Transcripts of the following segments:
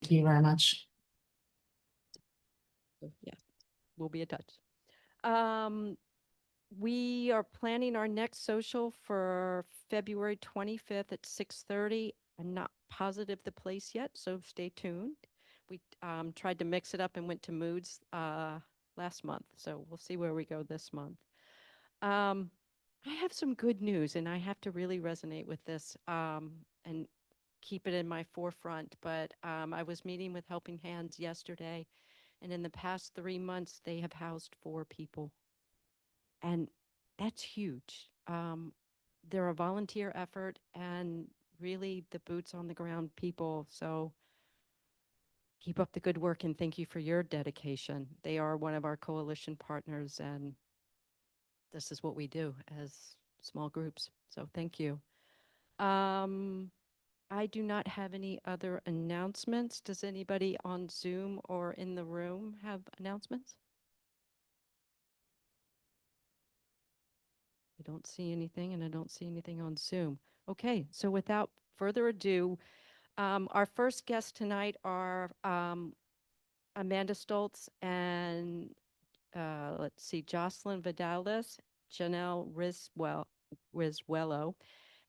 Thank you very much. So, yeah, we'll be in touch. We are planning our next social for February 25th at 6:30. I'm not positive the place yet, so stay tuned. We tried to mix it up and went to Moods last month, so we'll see where we go this month. Um, I have some good news, and I have to really resonate with this and keep it in my forefront. But I was meeting with Helping Hands yesterday, and in the past 3 months, they have housed 4 people. And that's huge. They're a volunteer effort and really the boots on the ground people. So keep up the good work and thank you for your dedication. They are one of our coalition partners, and this is what we do as small groups. So thank you. Um, I do not have any other announcements. Does anybody on Zoom or in the room have announcements? I don't see anything, and I don't see anything on Zoom. Okay, so without further ado, our first guests tonight are Amanda Stoltz and let's see, Jocelyn Vidalis, Janelle Riswello,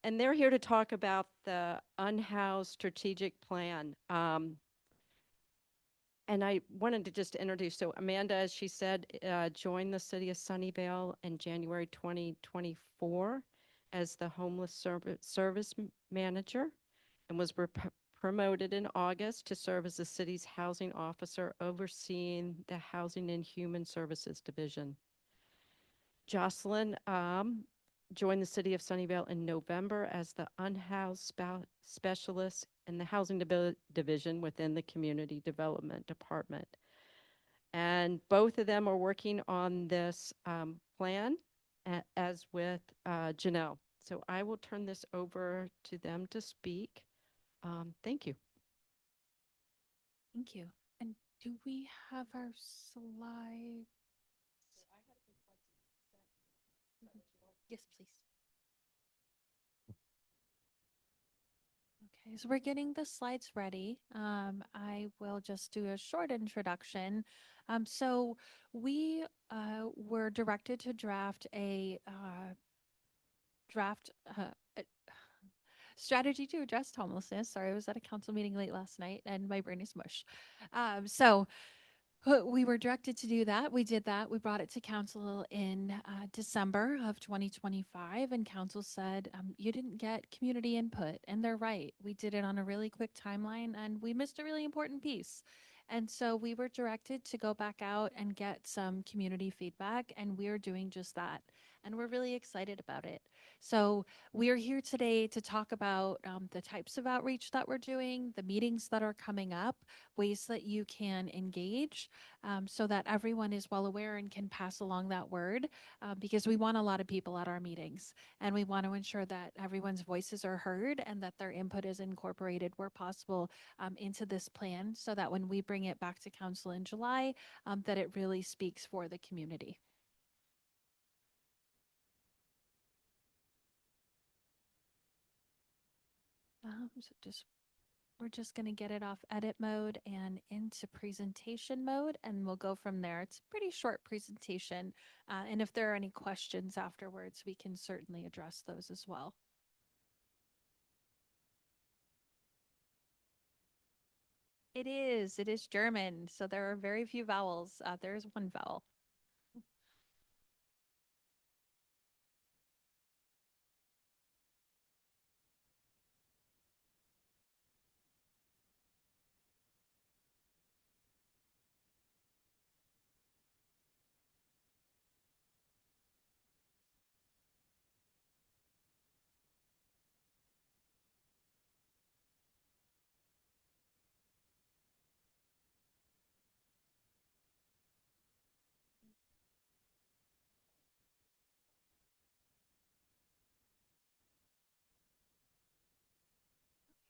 and they're here to talk about the Unhoused strategic plan. And I wanted to just introduce, so Amanda, as she said, joined the city of Sunnyvale in January 2024 as the homeless service manager and was promoted in August to serve as the city's housing officer overseeing the Housing and Human Services Division. Jocelyn joined the city of Sunnyvale in November as the unhoused specialist in the housing division within the community development department. And both of them are working on this plan as with Janelle. So I will turn this over to them to speak. Thank you. Thank you. And do we have our slides? Yes, please. Okay, so we're getting the slides ready. I will just do a short introduction. So we were directed to draft a draft strategy to address homelessness. Sorry, I was at a council meeting late last night and my brain is mush. So we were directed to do that. We did that. We brought it to council in December of 2025, and council said, you didn't get community input. And they're right. We did it on a really quick timeline, and we missed a really important piece. And so we were directed to go back out and get some community feedback, and we're doing just that. And we're really excited about it. So we are here today to talk about the types of outreach that we're doing, the meetings that are coming up, ways that you can engage, so that everyone is well aware and can pass along that word, because we want a lot of people at our meetings, and we want to ensure that everyone's voices are heard and that their input is incorporated where possible into this plan, so that when we bring it back to council in July, that it really speaks for the community. So we're just going to get it off edit mode and into presentation mode, and we'll go from there. It's a pretty short presentation, and if there are any questions afterwards, we can certainly address those as well. It is German, so there are very few vowels. There is one vowel.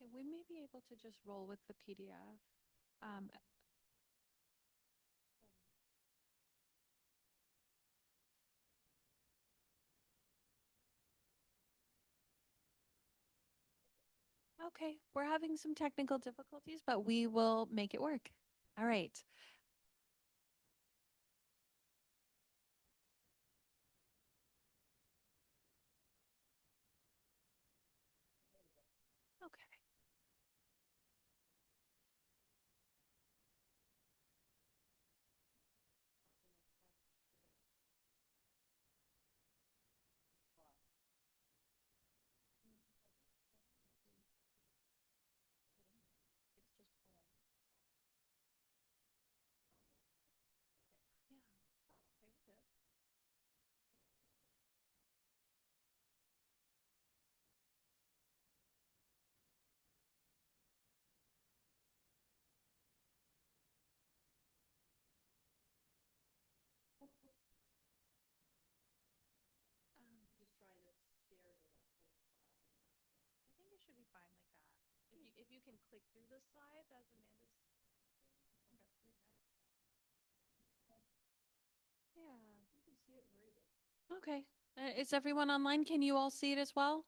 Okay, we may be able to just roll with the PDF. Okay, we're having some technical difficulties, but we will make it work. All right. Okay. Yeah. Okay, we're good. I think it should be fine like that. If you can click through the slides as Amanda's. Yeah. You can see it very good. Okay. Is everyone online? Can you all see it as well?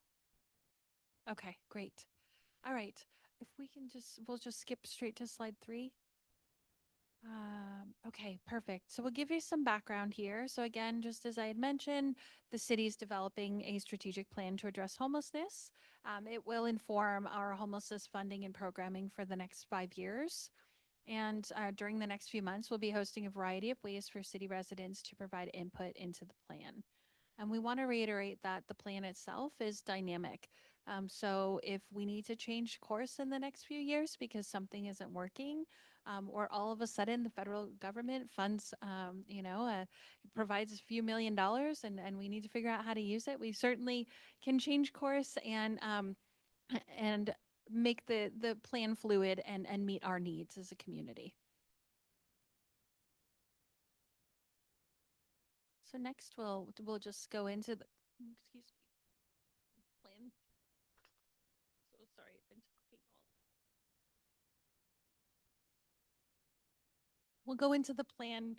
Okay, great. All right. If we can we'll just skip straight to slide 3. Okay, perfect. So we'll give you some background here. So again, just as I had mentioned, the city's developing a strategic plan to address homelessness. It will inform our homelessness funding and programming for the next 5 years. And during the next few months, we'll be hosting a variety of ways for city residents to provide input into the plan. And we want to reiterate that the plan itself is dynamic. So if we need to change course in the next few years because something isn't working, or all of a sudden the federal government funds, provides a few $1 million and we need to figure out how to use it, we certainly can change course and make the plan fluid and meet our needs as a community. So next we'll just go into the excuse me plan. So sorry, I've been talking all. We'll go into the plan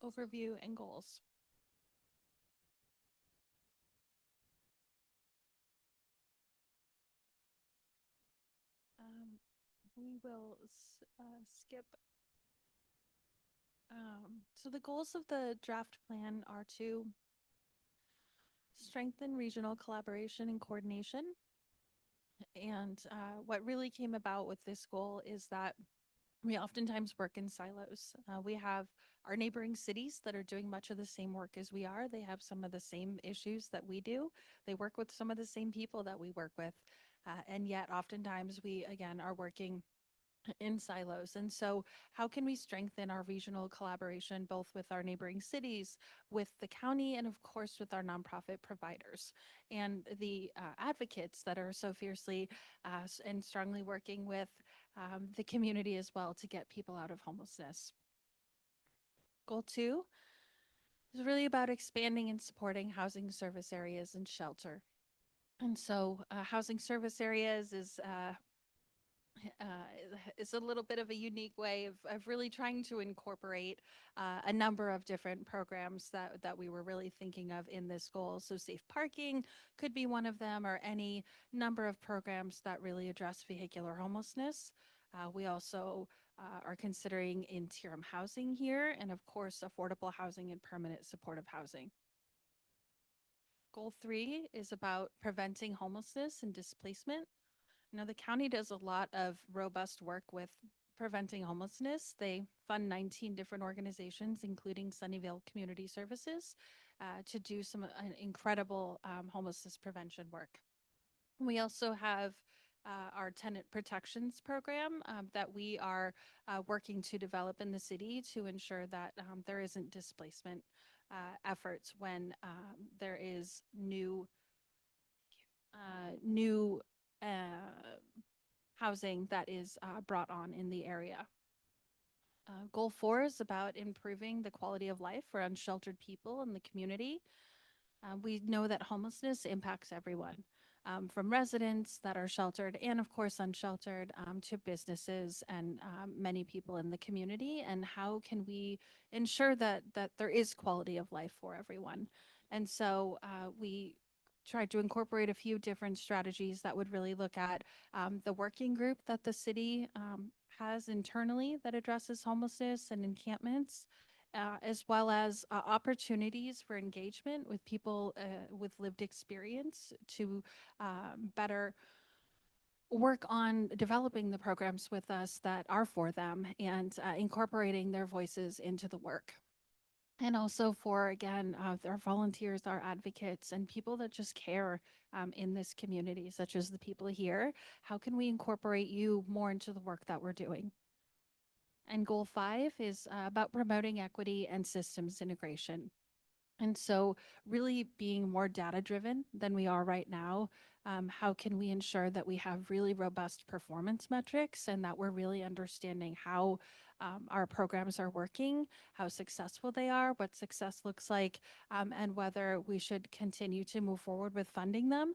overview and goals. Um, we will skip. So the goals of the draft plan are to strengthen regional collaboration and coordination. And what really came about with this goal is that we oftentimes work in silos. We have our neighboring cities that are doing much of the same work as we are. They have some of the same issues that we do. They work with some of the same people that we work with. And yet, oftentimes, we again are working in silos. And so, how can we strengthen our regional collaboration both with our neighboring cities, with the county, and of course, with our nonprofit providers and the advocates that are so fiercely and strongly working with the community as well to get people out of homelessness? Goal 2 is really about expanding and supporting housing service areas and shelter. And so, housing service areas uh, is a little bit of a unique way of really trying to incorporate a number of different programs that we were really thinking of in this goal. So safe parking could be one of them, or any number of programs that really address vehicular homelessness. We also are considering interim housing here, and of course, affordable housing and permanent supportive housing. Goal 3 is about preventing homelessness and displacement. Now, the county does a lot of robust work with preventing homelessness. They fund 19 different organizations, including Sunnyvale Community Services, to do some incredible homelessness prevention work. We also have our tenant protections program that we are working to develop in the city to ensure that there isn't displacement efforts when there is new housing that is brought on in the area. Goal 4 is about improving the quality of life for unsheltered people in the community. We know that homelessness impacts everyone, from residents that are sheltered and, of course, unsheltered, to businesses and many people in the community. And how can we ensure that there is quality of life for everyone? And so we tried to incorporate a few different strategies that would really look at the working group that the city has internally that addresses homelessness and encampments, as well as opportunities for engagement with people with lived experience to better work on developing the programs with us that are for them and incorporating their voices into the work. And also for, again, our volunteers, our advocates, and people that just care in this community, such as the people here. How can we incorporate you more into the work that we're doing? And goal 5 is about promoting equity and systems integration. And so, really being more data driven than we are right now. How can we ensure that we have really robust performance metrics and that we're really understanding how our programs are working, how successful they are, what success looks like, and whether we should continue to move forward with funding them,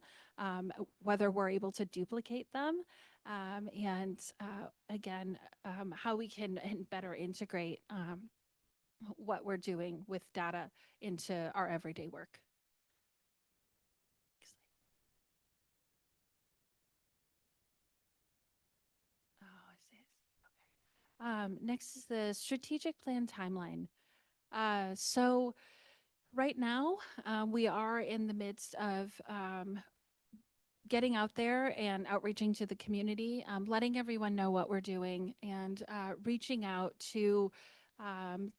whether we're able to duplicate them, and again, how we can better integrate what we're doing with data into our everyday work. Oh, I see. Okay. Next is the strategic plan timeline. So right now, we are in the midst of getting out there and outreaching to the community, letting everyone know what we're doing, and reaching out to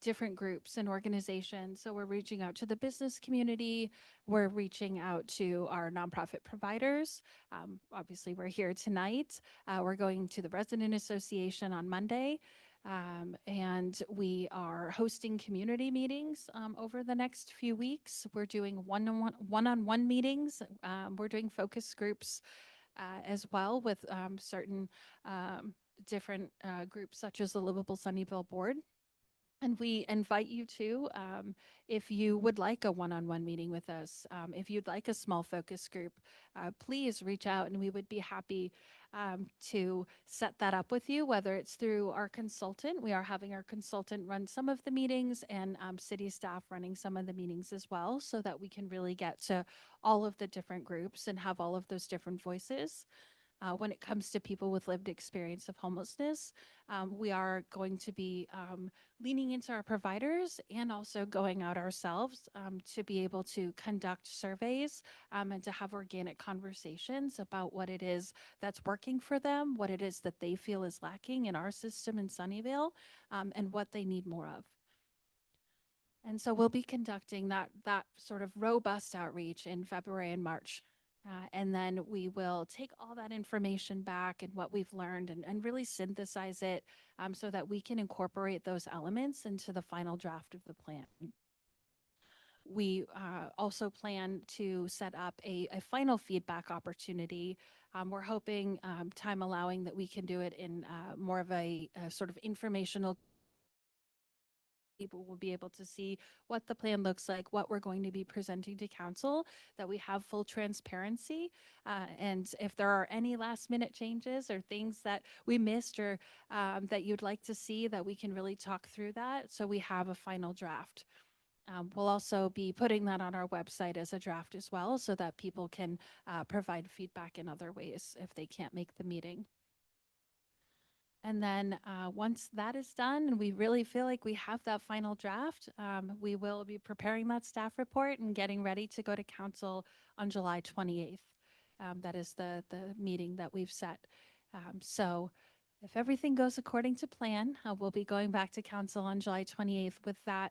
different groups and organizations. So we're reaching out to the business community. We're reaching out to our nonprofit providers. Obviously, we're here tonight. We're going to the Resident Association on Monday. And we are hosting community meetings over the next few weeks. We're doing one-on-one meetings. We're doing focus groups as well with certain different groups such as the Livable Sunnyvale board. And we invite you to, if you would like a one-on-one meeting with us, if you'd like a small focus group, please reach out and we would be happy to set that up with you, whether it's through our consultant. We are having our consultant run some of the meetings and city staff running some of the meetings as well, so that we can really get to all of the different groups and have all of those different voices. When it comes to people with lived experience of homelessness, we are going to be leaning into our providers and also going out ourselves to be able to conduct surveys and to have organic conversations about what it is that's working for them, what it is that they feel is lacking in our system in Sunnyvale, and what they need more of. And so we'll be conducting that sort of robust outreach in February and March. And then we will take all that information back and what we've learned and really synthesize it so that we can incorporate those elements into the final draft of the plan. We also plan to set up a final feedback opportunity. We're hoping, time allowing, that we can do it in more of a sort of informational. People will be able to see what the plan looks like, what we're going to be presenting to council, that we have full transparency. And if there are any last minute changes or things that we missed or that you'd like to see, that we can really talk through that so we have a final draft. We'll also be putting that on our website as a draft as well, so that people can provide feedback in other ways if they can't make the meeting. And then once that is done and we really feel like we have that final draft, we will be preparing that staff report and getting ready to go to council on July 28th. That is the meeting that we've set. So if everything goes according to plan, we'll be going back to council on July 28th with that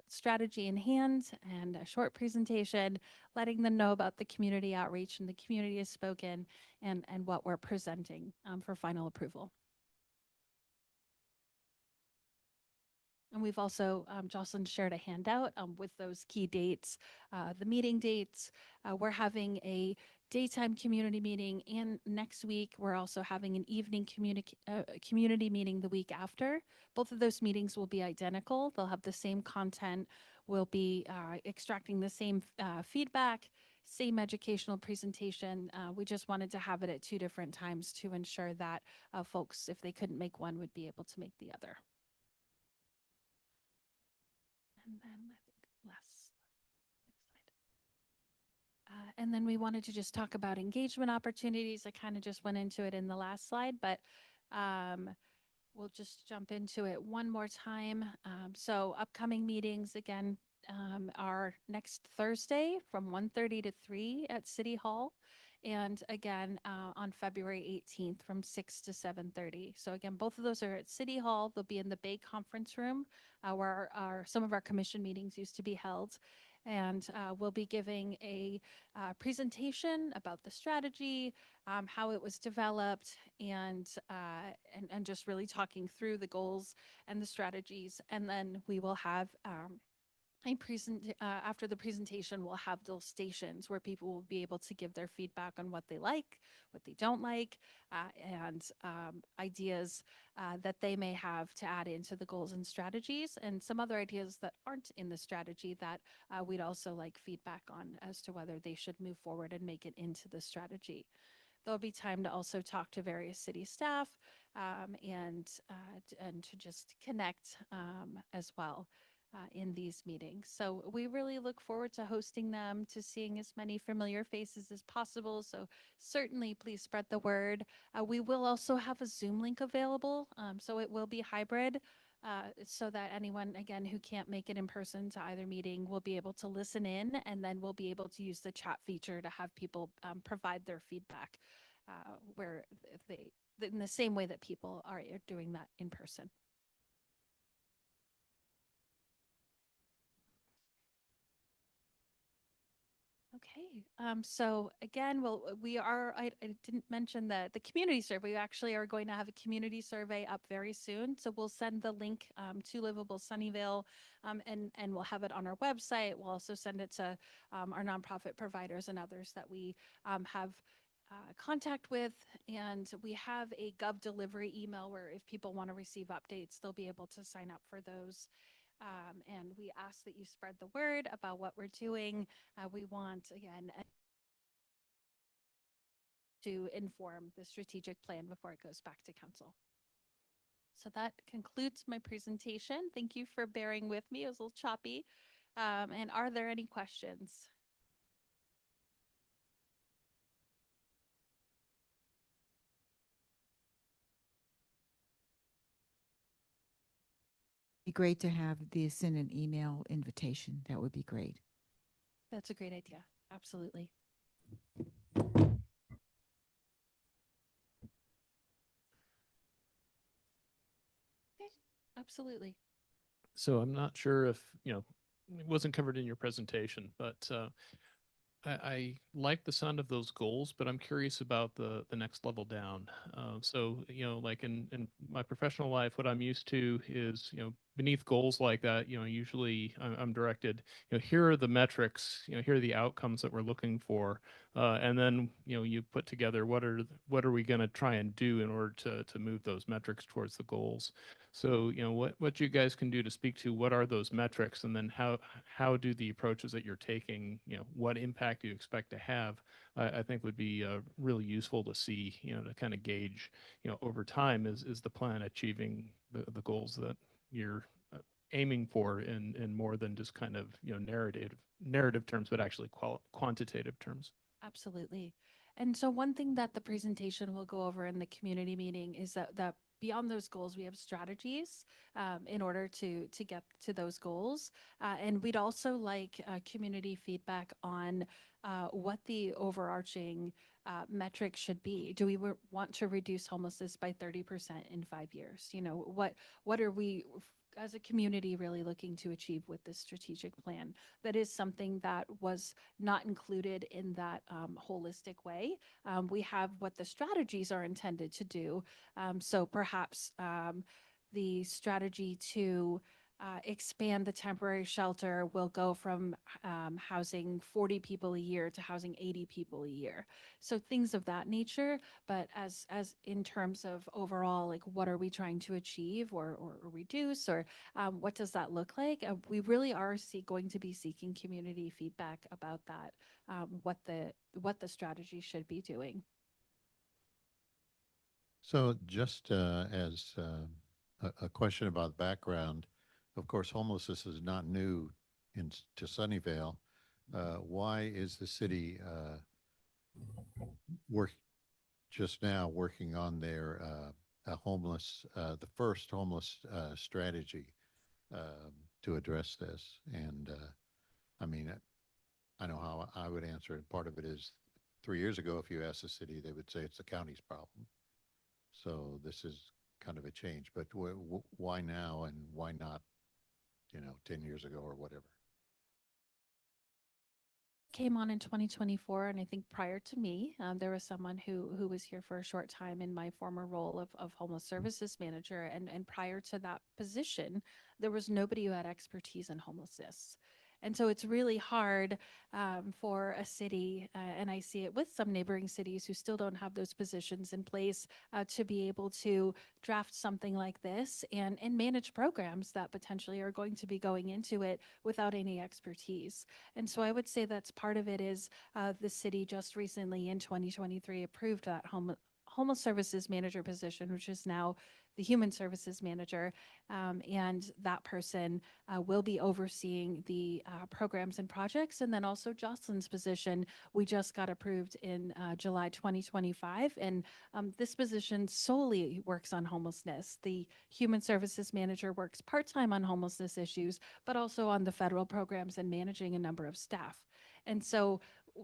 strategy in hand and a short presentation, letting them know about the community outreach and the community has spoken and what we're presenting for final approval. And we've also, Jocelyn shared a handout with those key dates, the meeting dates. We're having a daytime community meeting, and next week we're also having an evening community meeting the week after. Both of those meetings will be identical. They'll have the same content. We'll be extracting the same feedback, same educational presentation. We just wanted to have it at 2 different times to ensure that folks, if they couldn't make one, would be able to make the other. And then I think next slide. And then we wanted to just talk about engagement opportunities. I kind of just went into it in the last slide, but um, we'll just jump into it one more time. So upcoming meetings again are next Thursday from 1:30 to 3 at City Hall. And again, on February 18th from 6 to 7:30. So again, both of those are at City Hall. They'll be in the Bay Conference Room where some of our commission meetings used to be held. And we'll be giving a presentation about the strategy, how it was developed, and just really talking through the goals and the strategies. And then we will have a after the presentation, we'll have those stations where people will be able to give their feedback on what they like, what they don't like, and ideas that they may have to add into the goals and strategies, and some other ideas that aren't in the strategy that we'd also like feedback on as to whether they should move forward and make it into the strategy. There'll be time to also talk to various city staff and to just connect as well in these meetings. So we really look forward to hosting them, to seeing as many familiar faces as possible. So certainly please spread the word. We will also have a Zoom link available. So it will be hybrid. So that anyone, again, who can't make it in person to either meeting will be able to listen in, and then we'll be able to use the chat feature to have people provide their feedback where they, in the same way that people are doing that in person. Okay, so again, well, I didn't mention the community survey. We actually are going to have a community survey up very soon. So we'll send the link to Livable Sunnyvale and we'll have it on our website. We'll also send it to our nonprofit providers and others that we have contact with. And we have a Gov delivery email where if people want to receive updates, they'll be able to sign up for those. And we ask that you spread the word about what we're doing. We want, again, to inform the strategic plan before it goes back to council. So that concludes my presentation. Thank you for bearing with me. It was a little choppy. And are there any questions? Be great to have this in an email invitation. That would be great. That's a great idea. Absolutely. Okay. Absolutely. So I'm not sure if, it wasn't covered in your presentation, but I like the sound of those goals, but I'm curious about the next level down. So, like in my professional life, what I'm used to is, beneath goals like that, usually I'm directed, here are the metrics, here are the outcomes that we're looking for. And then, you put together what are we going to try and do in order to move those metrics towards the goals. So, what you guys can do to speak to what are those metrics, and then how do the approaches that you're taking, what impact do you expect to have, I think would be really useful to see, to kind of gauge, over time, is the plan achieving the goals that you're aiming for in more than just kind of, narrative terms, but actually quantitative terms. Absolutely. And so one thing that the presentation will go over in the community meeting is that beyond those goals, we have strategies in order to get to those goals. And we'd also like community feedback on what the overarching metric should be. Do we want to reduce homelessness by 30% in 5 years? What are we as a community really looking to achieve with this strategic plan? That is something that was not included in that holistic way. We have what the strategies are intended to do. So perhaps the strategy to expand the temporary shelter will go from housing 40 people a year to housing 80 people a year. So things of that nature. But as in terms of overall, like what are we trying to achieve or reduce, or what does that look like? We really are going to be seeking community feedback about that, what the strategy should be doing. So just as a question about background, of course, homelessness is not new to Sunnyvale. why is the city work just now working on their the first homeless strategy to address this? And I mean, I know how I would answer it. Part of it is 3 years ago, if you asked the city, they would say it's the county's problem. So this is kind of a change, but why now and why not, 10 years ago or whatever? Came on in 2024, and I think prior to me, there was someone who was here for a short time in my former role of homeless services manager, and prior to that position, there was nobody who had expertise in homelessness. And so it's really hard for a city, and I see it with some neighboring cities who still don't have those positions in place, to be able to draft something like this and manage programs that potentially are going to be going into it without any expertise. And so I would say that's part of it is the city just recently in 2023 approved that homeless services manager position, which is now the human services manager. And that person will be overseeing the programs and projects. And then also Jocelyn's position, we just got approved in July 2025. And this position solely works on homelessness. The human services manager works part-time on homelessness issues, but also on the federal programs and managing a number of staff. And so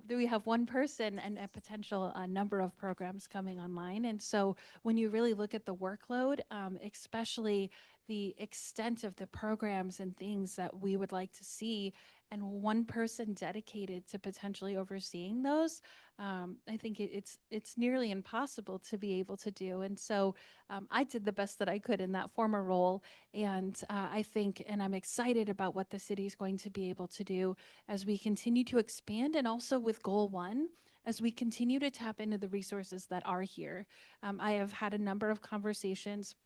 we have one person and a potential number of programs coming online. And so when you really look at the workload, especially the extent of the programs and things that we would like to see, and one person dedicated to potentially overseeing those, I think it's nearly impossible to be able to do. And so I did the best that I could in that former role. And I think, and I'm excited about what the city is going to be able to do as we continue to expand, and also with goal 1, as we continue to tap into the resources that are here. I have had a number of conversations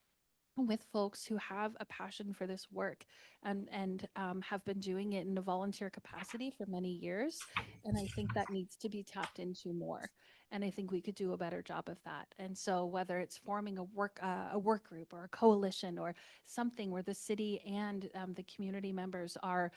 with folks who have a passion for this work and have been doing it in a volunteer capacity for many years. And I think that needs to be tapped into more. And I think we could do a better job of that. And so whether it's forming a work group or a coalition or something where the city and the community members are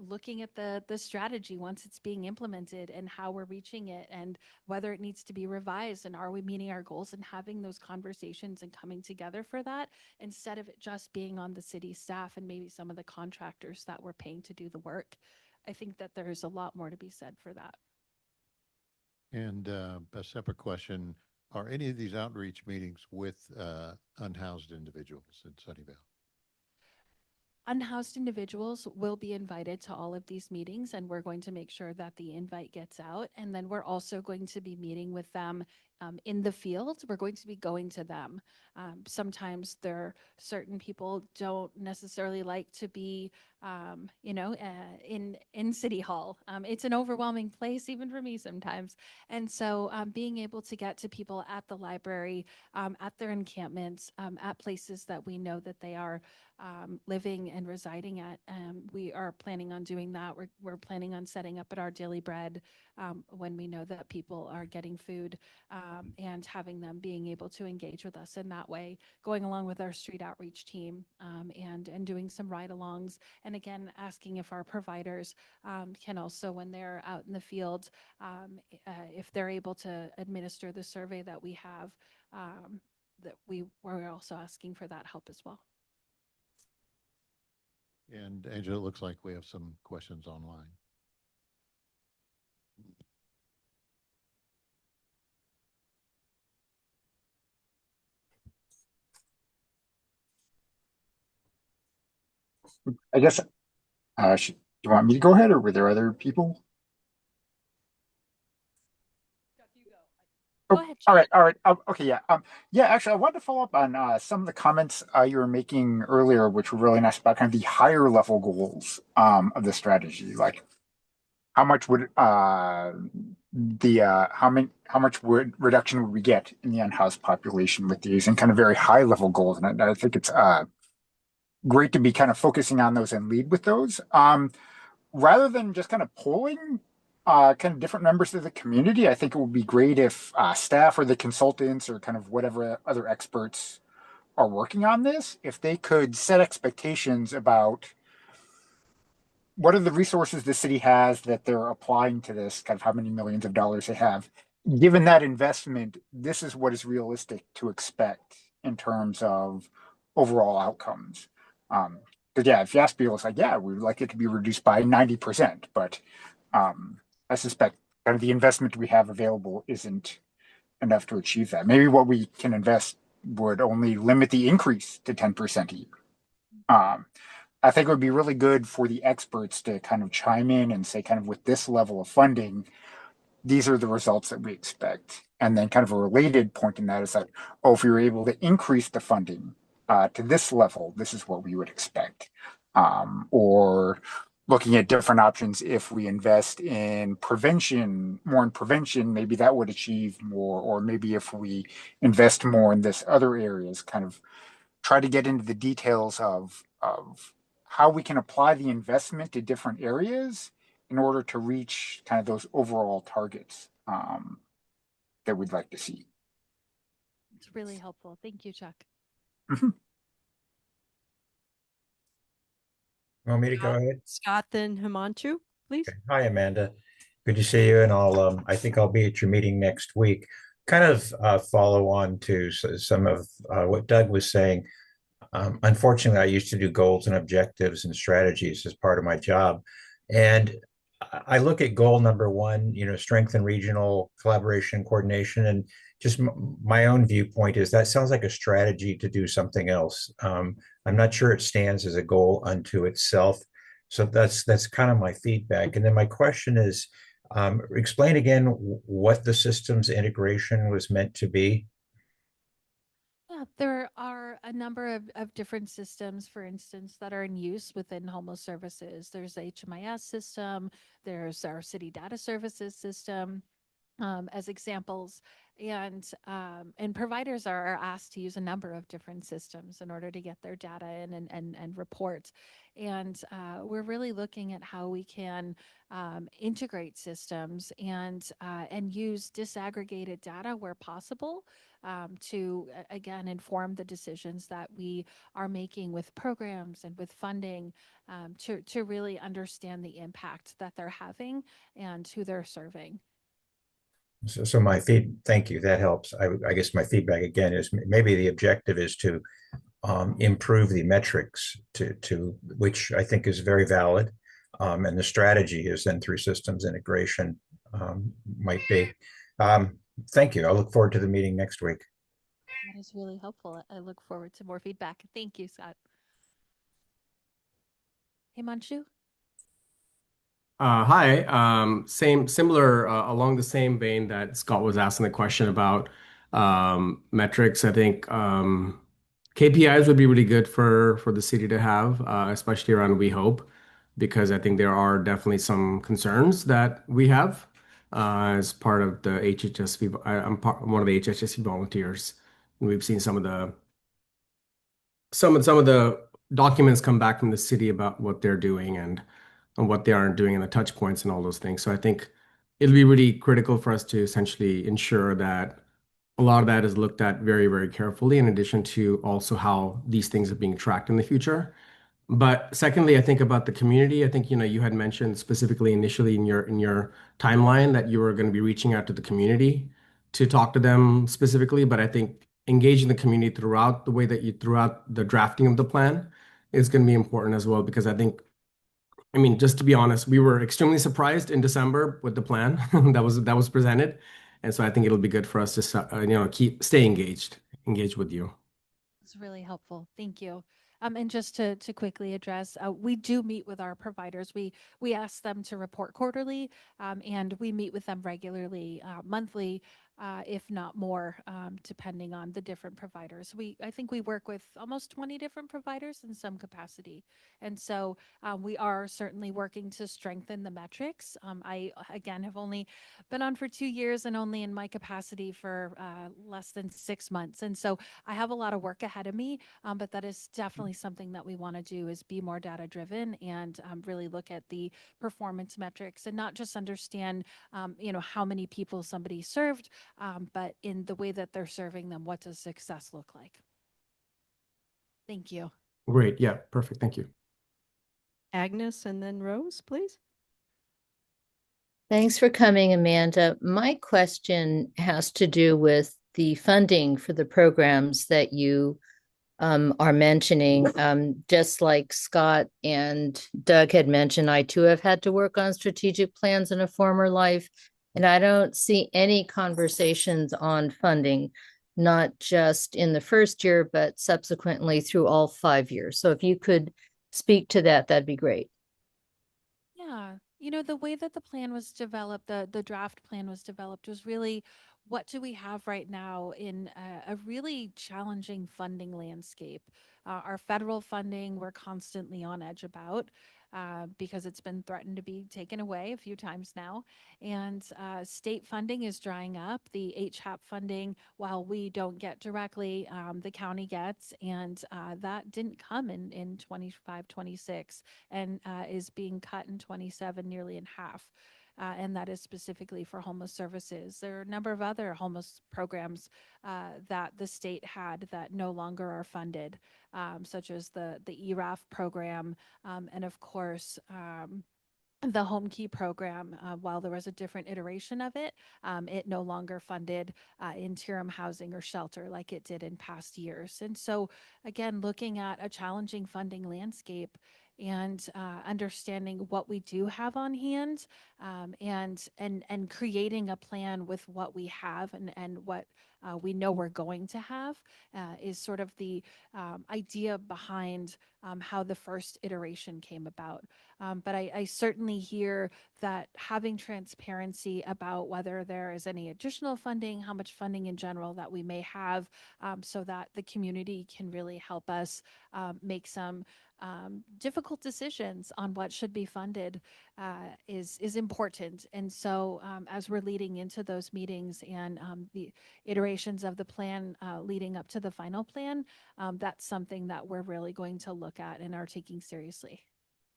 looking at the strategy once it's being implemented and how we're reaching it, and whether it needs to be revised, and are we meeting our goals, and having those conversations and coming together for that, instead of it just being on the city staff and maybe some of the contractors that we're paying to do the work. I think that there's a lot more to be said for that. And a separate question, are any of these outreach meetings with unhoused individuals in Sunnyvale? Unhoused individuals will be invited to all of these meetings, and we're going to make sure that the invite gets out. And then we're also going to be meeting with them in the field. We're going to be going to them. Sometimes certain people don't necessarily like to be, in City Hall. It's an overwhelming place, even for me sometimes. And so being able to get to people at the library, at their encampments, at places that we know that they are living and residing at. We are planning on doing that. We're planning on setting up at our Daily Bread when we know that people are getting food, and having them being able to engage with us in that way, going along with our street outreach team, and doing some ride-alongs. And again, asking if our providers can also, when they're out in the field, if they're able to administer the survey that we have, that we're also asking for that help as well. And Angela, it looks like we have some questions online. I guess, do you want me to go ahead, or were there other people? Go ahead. All right. Okay, yeah. Yeah, actually, I wanted to follow up on some of the comments you were making earlier, which were really nice, about kind of the higher level goals of the strategy. Like, how much would how much reduction would we get in the unhoused population with these, and kind of very high level goals? And I think it's great to be kind of focusing on those and lead with those, rather than just kind of polling kind of different members of the community. I think it would be great if staff or the consultants or kind of whatever other experts are working on this, if they could set expectations about what are the resources the city has that they're applying to this, kind of how many millions of dollars they have. Given that investment, this is what is realistic to expect in terms of overall outcomes. Because yeah, if you ask people, it's like, yeah, we would like it to be reduced by 90%, but I suspect kind of the investment we have available isn't enough to achieve that. Maybe what we can invest would only limit the increase to 10% a year. I think it would be really good for the experts to kind of chime in and say, kind of with this level of funding, these are the results that we expect. And then kind of a related point in that is that, oh, if we were able to increase the funding to this level, this is what we would expect. Or looking at different options, if we invest in prevention, more in prevention, maybe that would achieve more. Or maybe if we invest more in this other areas, kind of try to get into the details of how we can apply the investment to different areas in order to reach kind of those overall targets that we'd like to see. It's really helpful. Thank you, Chuck. Want me to go ahead? Scott, then Himanshu, please. Okay. Hi, Amanda. Good to see you. And I think I'll be at your meeting next week. Kind of follow on to some of what Doug was saying. Unfortunately, I used to do goals and objectives and strategies as part of my job. And I look at goal number one, strengthen regional collaboration, coordination, and just my own viewpoint is that sounds like a strategy to do something else. I'm not sure it stands as a goal unto itself. So that's kind of my feedback. And then my question is, explain again what the systems integration was meant to be. Yeah, there are a number of different systems, for instance, that are in use within homeless services. There's the HMIS system, there's our city data services system, as examples. And providers are asked to use a number of different systems in order to get their data in and report. And we're really looking at how we can integrate systems and use disaggregated data where possible to, again, inform the decisions that we are making with programs and with funding to really understand the impact that they're having and who they're serving. So thank you. That helps. I guess my feedback again is maybe the objective is to improve the metrics to which I think is very valid. And the strategy is then through systems integration might be. Thank you. I look forward to the meeting next week. That is really helpful. I look forward to more feedback. Thank you, Scott. Himanshu? Hi. Similar along the same vein that Scott was asking the question about metrics. I think KPIs would be really good for the city to have, especially around We Hope, because I think there are definitely some concerns that we have as part of the HHSV. I'm one of the HHSV volunteers, and we've seen some of the documents come back from the city about what they're doing and what they aren't doing and the touch points and all those things. So I think it'll be really critical for us to essentially ensure that a lot of that is looked at very, very carefully, in addition to also how these things are being tracked in the future. But secondly, I think about the community. I think, you had mentioned specifically initially in your timeline that you were going to be reaching out to the community to talk to them specifically. But I think engaging the community throughout the drafting of the plan is going to be important as well, because I mean, just to be honest, we were extremely surprised in December with the plan that was presented. And so I think it'll be good for us to stay engaged with you. It's really helpful. Thank you. And just to quickly address, we do meet with our providers. We ask them to report quarterly, and we meet with them regularly, monthly, if not more, depending on the different providers. I think we work with almost 20 different providers in some capacity. And so we are certainly working to strengthen the metrics. I, again, have only been on for 2 years and only in my capacity for less than 6 months. And so I have a lot of work ahead of me, but that is definitely something that we want to do, is be more data driven and really look at the performance metrics and not just understand, how many people somebody served, but in the way that they're serving them, what does success look like? Thank you. Great. Yeah, perfect. Thank you. Agnes and then Rose, please. Thanks for coming, Amanda. My question has to do with the funding for the programs that you are mentioning. Just like Scott and Doug had mentioned, I too have had to work on strategic plans in a former life, and I don't see any conversations on funding, not just in the first year, but subsequently through all 5 years. So if you could speak to that, that'd be great. Yeah, you know, the way that the plan was developed, the draft plan was developed was really what do we have right now in a really challenging funding landscape. Our federal funding, we're constantly on edge about because it's been threatened to be taken away a few times now. And state funding is drying up. The HAP funding, while we don't get directly, the county gets, and that didn't come in 25, 26 and is being cut in 27 nearly in half. And that is specifically for homeless services. There are a number of other homeless programs that the state had that no longer are funded, such as the ERAF program, and of course, the Home Key program, while there was a different iteration of it, it no longer funded interim housing or shelter like it did in past years. And so, again, looking at a challenging funding landscape and understanding what we do have on hand, and creating a plan with what we have and what we know we're going to have is sort of the idea behind how the first iteration came about. But I certainly hear that having transparency about whether there is any additional funding, how much funding in general that we may have, so that the community can really help us make some difficult decisions on what should be funded is important. And so as we're leading into those meetings and the iterations of the plan leading up to the final plan, that's something that we're really going to look at and are taking seriously.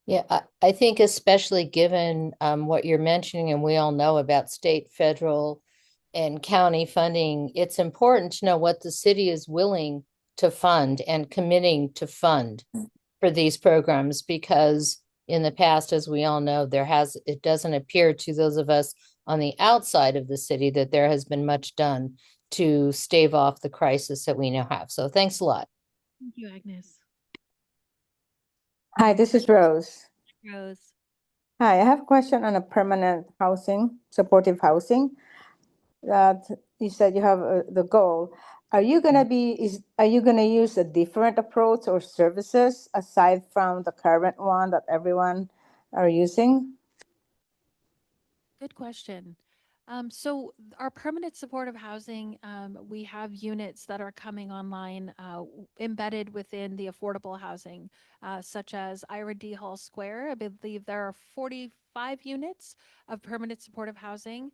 Yeah, I think especially given what you're mentioning, and we all know about state, federal, and county funding, it's important to know what the city is willing to fund and committing to fund for these programs, because in the past, as we all know, it doesn't appear to those of us on the outside of the city that there has been much done to stave off the crisis that we now have. So thanks a lot. Thank you, Agnes. Hi, this is Rose. Rose. Hi, I have a question on a permanent housing, supportive housing. That you said you have the goal. Are you gonna use a different approach or services aside from the current one that everyone are using? Good question. So our permanent supportive housing, we have units that are coming online embedded within the affordable housing, such as Ira D. Hall Square. I believe there are 45 units of permanent supportive housing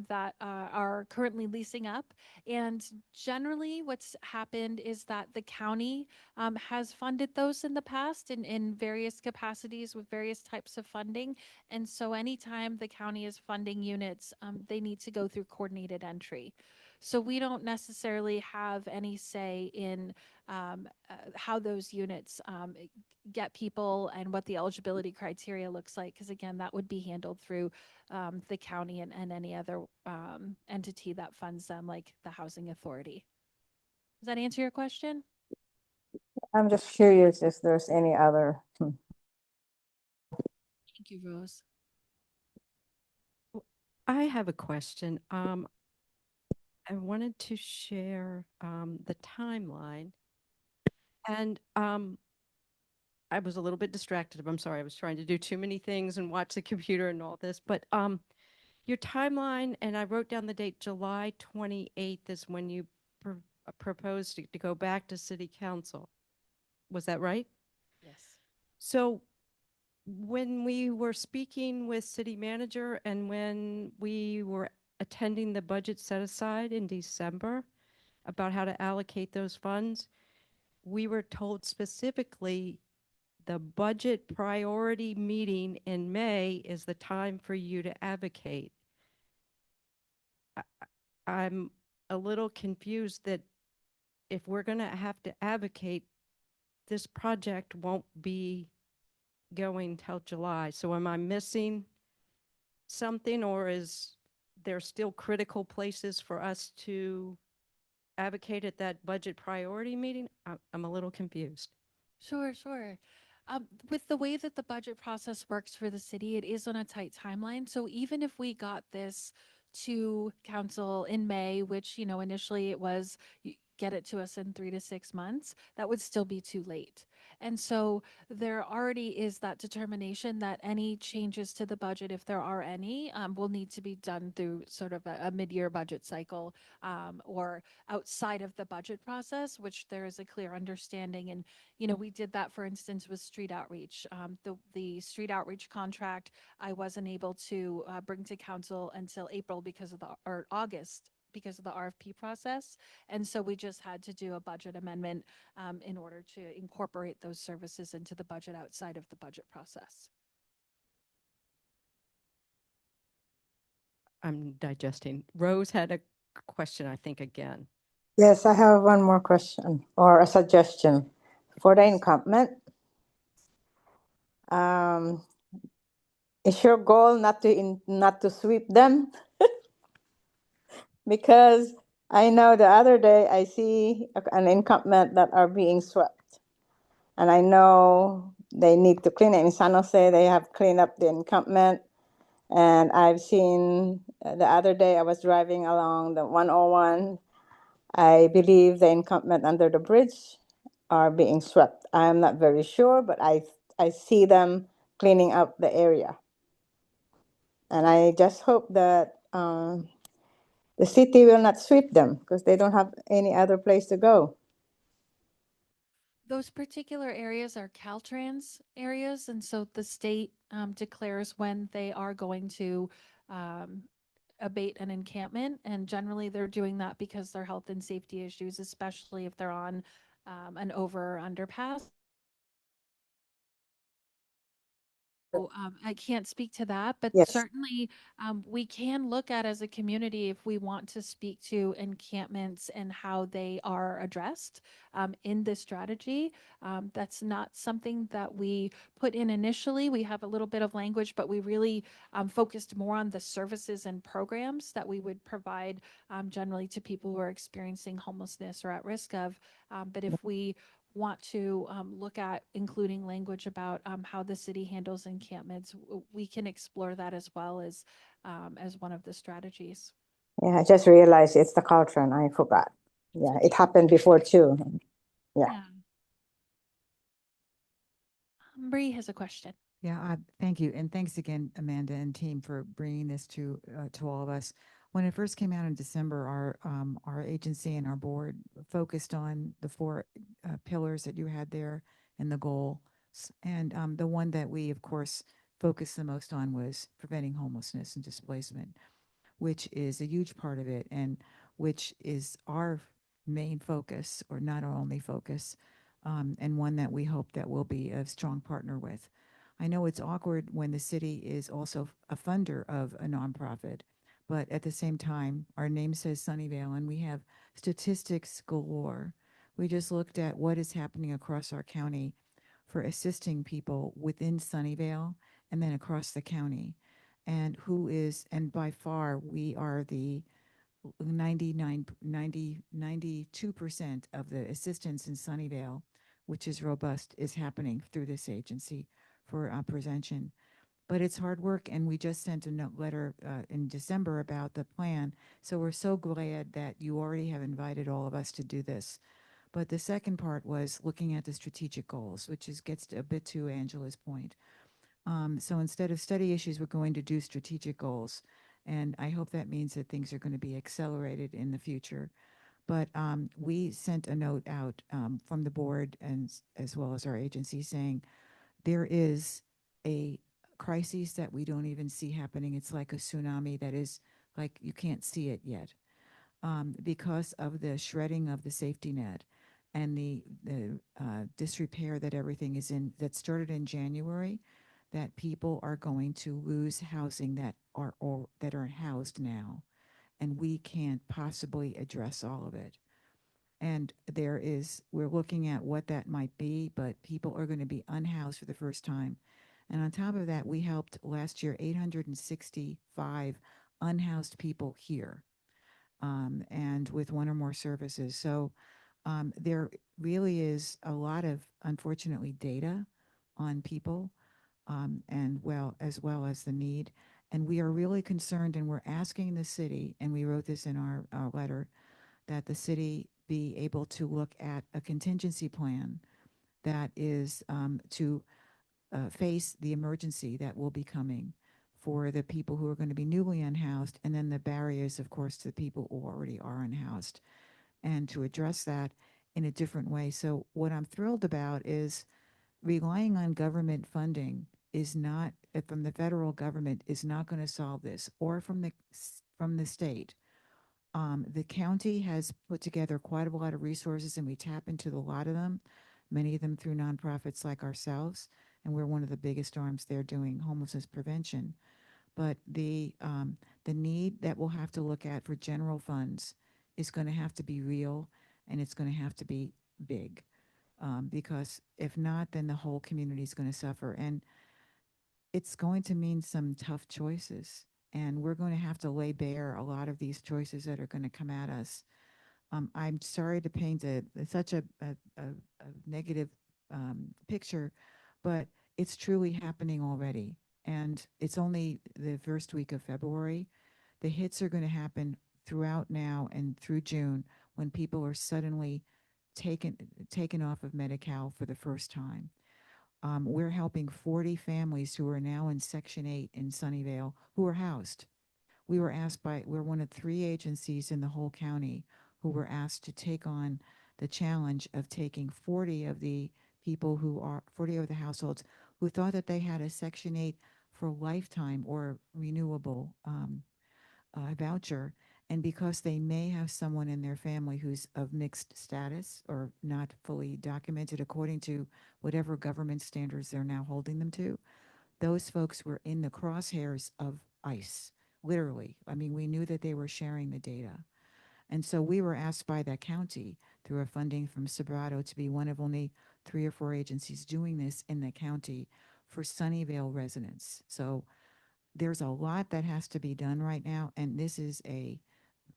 that are currently leasing up. And generally what's happened is that the county has funded those in the past in various capacities with various types of funding. And so anytime the county is funding units, they need to go through coordinated entry. So we don't necessarily have any say in how those units get people and what the eligibility criteria looks like, because again, that would be handled through the county and any other entity that funds them, like the housing authority. Does that answer your question? I'm just curious if there's any other. Thank you, Rose. I have a question. I wanted to share the timeline, and I was a little bit distracted. I'm sorry. I was trying to do too many things and watch the computer and all this. But your timeline, and I wrote down the date, July 28th is when you proposed to go back to City Council. Was that right? Yes. So when we were speaking with City Manager and when we were attending the budget set aside in December about how to allocate those funds, we were told specifically the budget priority meeting in May is the time for you to advocate. I'm a little confused that if we're going to have to advocate, this project won't be going till July. So am I missing something, or is there still critical places for us to advocate at that budget priority meeting? I'm a little confused. Sure, sure. With the way that the budget process works for the city, it is on a tight timeline. So even if we got this to council in May, which, you know, initially it was get it to us in 3 to 6 months, that would still be too late. And so there already is that determination that any changes to the budget, if there are any, will need to be done through sort of a mid-year budget cycle, or outside of the budget process, which there is a clear understanding. And you know, we did that, for instance, with street outreach. The street outreach contract, I wasn't able to bring to council until April because of or August because of the RFP process. And so we just had to do a budget amendment in order to incorporate those services into the budget outside of the budget process. I'm digesting. Rose had a question, I think, again. Yes, I have one more question or a suggestion for the encampment. Is your goal not to sweep them? Because I know the other day I see an encampment that are being swept, and I know they need to clean it. In San Jose, they have cleaned up the encampment, and I've seen the other day I was driving along the 101. I believe the encampment under the bridge are being swept. I am not very sure, but I see them cleaning up the area. And I just hope that the city will not sweep them because they don't have any other place to go. Those particular areas are Caltrans areas, and so the state declares when they are going to abate an encampment, and generally they're doing that because their health and safety issues, especially if they're on an over or underpass. So, I can't speak to that, but Yes. certainly we can look at as a community if we want to speak to encampments and how they are addressed in this strategy. That's not something that we put in initially. We have a little bit of language, but we really focused more on the services and programs that we would provide generally to people who are experiencing homelessness or at risk of. But if we want to look at including language about how the city handles encampments, we can explore that as well as one of the strategies. Yeah, I just realized it's the Caltron. I forgot. Yeah, it happened before too. Yeah. Bree has a question. Yeah, thank you. And thanks again, Amanda and team, for bringing this to all of us. When it first came out in December, our agency and our board focused on the four pillars that you had there and the goal. And the one that we, of course, focused the most on was preventing homelessness and displacement, which is a huge part of it, and which is our main focus, or not our only focus, and one that we hope that we'll be a strong partner with. I know it's awkward when the city is also a funder of a nonprofit, but at the same time, our name says Sunnyvale, and we have statistics galore. We just looked at what is happening across our county for assisting people within Sunnyvale and then across the county. And by far, we are the 92% of the assistance in Sunnyvale, which is robust, is happening through this agency for prevention. But it's hard work, and we just sent a note letter in December about the plan. So we're so glad that you already have invited all of us to do this. But the second part was looking at the strategic goals, which gets a bit to Angela's point. So instead of study issues, we're going to do strategic goals. And I hope that means that things are going to be accelerated in the future. But we sent a note out from the board and as well as our agency saying there is a crisis that we don't even see happening. It's like a tsunami that is like you can't see it yet because of the shredding of the safety net and the disrepair that everything is in that started in January, that people are going to lose housing that are housed now, and we can't possibly address all of it. And we're looking at what that might be, but people are going to be unhoused for the first time. And on top of that, we helped last year 865 unhoused people here, and with one or more services. So there really is a lot of, unfortunately, data on people, and well as the need. And we are really concerned, and we're asking the city, and we wrote this in our letter, that the city be able to look at a contingency plan that is to face the emergency that will be coming for the people who are going to be newly unhoused, and then the barriers, of course, to the people who already are unhoused, and to address that in a different way. So what I'm thrilled about is relying on government funding is not, from the federal government, is not going to solve this, or from the state. The county has put together quite a lot of resources, and we tap into a lot of them, many of them through nonprofits like ourselves, and we're one of the biggest arms there doing homelessness prevention. But the need that we'll have to look at for general funds is going to have to be real, and it's going to have to be big, because if not, then the whole community is going to suffer, and it's going to mean some tough choices. And we're going to have to lay bare a lot of these choices that are going to come at us. I'm sorry to paint such a negative picture, but it's truly happening already. And it's only the first week of February. The hits are going to happen throughout now and through June, when people are suddenly taken off of Medi-Cal for the first time. We're helping 40 families who are now in Section 8 in Sunnyvale who are housed. We're one of 3 agencies in the whole county who were asked to take on the challenge of taking 40 of the 40 of the households who thought that they had a Section 8 for lifetime or renewable voucher. And because they may have someone in their family who's of mixed status or not fully documented according to whatever government standards they're now holding them to, those folks were in the crosshairs of ICE, literally. I mean, we knew that they were sharing the data. And so we were asked by that county through a funding from Sobrato to be one of only 3 or 4 agencies doing this in the county for Sunnyvale residents. So there's a lot that has to be done right now, and this is a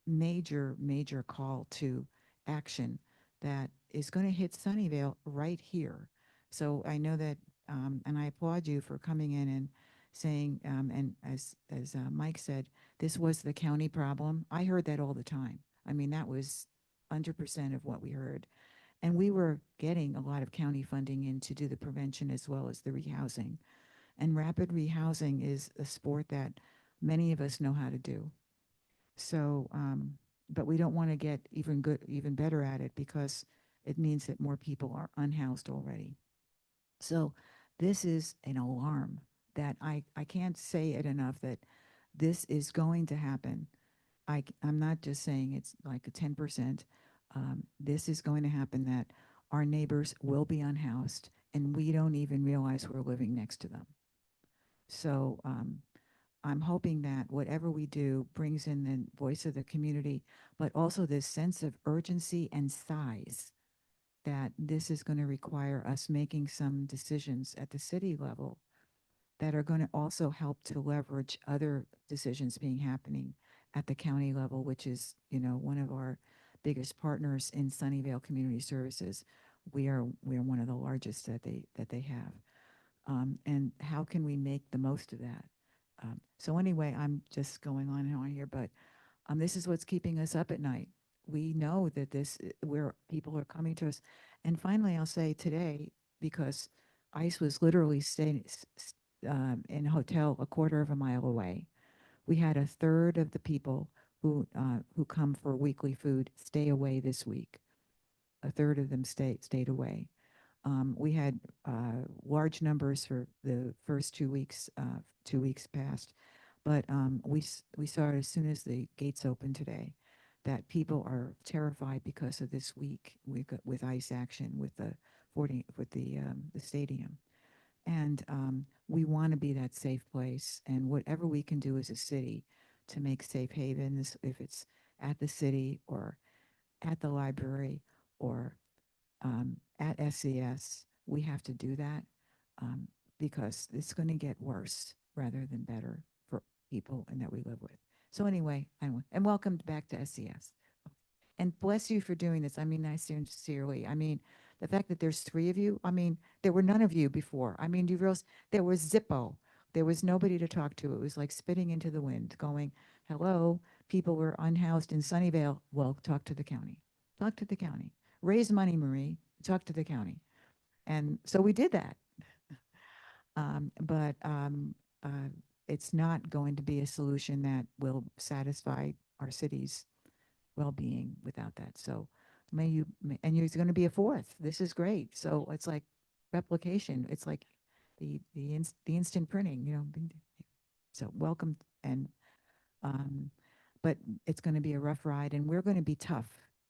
major call to action that is going to hit Sunnyvale right here. So I know that, and I applaud you for coming in and saying, and as Mike said, this was the county problem. I heard that all the time. I mean, that was 100% of what we heard. And we were getting a lot of county funding in to do the prevention as well as the rehousing. And rapid rehousing is a sport that many of us know how to do. So, but we don't want to get even better at it, because it means that more people are unhoused already. So this is an alarm that I can't say it enough, that this is going to happen. I'm not just saying it's like a 10%. This is going to happen, that our neighbors will be unhoused and we don't even realize we're living next to them. So I'm hoping that whatever we do brings in the voice of the community, but also this sense of urgency and size, that this is going to require us making some decisions at the city level that are going to also help to leverage other decisions being happening at the county level, which is, one of our biggest partners in Sunnyvale Community Services. We are one of the largest that they have. And how can we make the most of that? So anyway, I'm just going on and on here, but this is what's keeping us up at night. We know that where people are coming to us. And finally, I'll say today, because ICE was literally staying in a hotel a quarter of a mile away, we had a third of the people who come for weekly food stay away this week. A third of them stayed away. We had large numbers for the first 2 weeks, 2 weeks past, but we saw it as soon as the gates opened today, that people are terrified because of this week with ICE action with the stadium, and we want to be that safe place, and whatever we can do as a city to make safe havens, if it's at the city or at the library or at SCS, we have to do that because it's going to get worse rather than better for people and that we live with. So anyway, and welcome back to SCS. And bless you for doing this. I mean, I sincerely. I mean, the fact that there's 3 of you. I mean, there were none of you before. I mean, do you realize there was Zippo. There was nobody to talk to. It was like spitting into the wind, going, "Hello, people were unhoused in Sunnyvale. Well, talk to the county. Talk to the county. Raise money, Marie. Talk to the county." And so we did that. But it's not going to be a solution that will satisfy our city's well-being without that. So and there's going to be a 4th. This is great. So it's like replication. It's like the instant printing, So welcome. And but it's going to be a rough ride, and we're going to be tough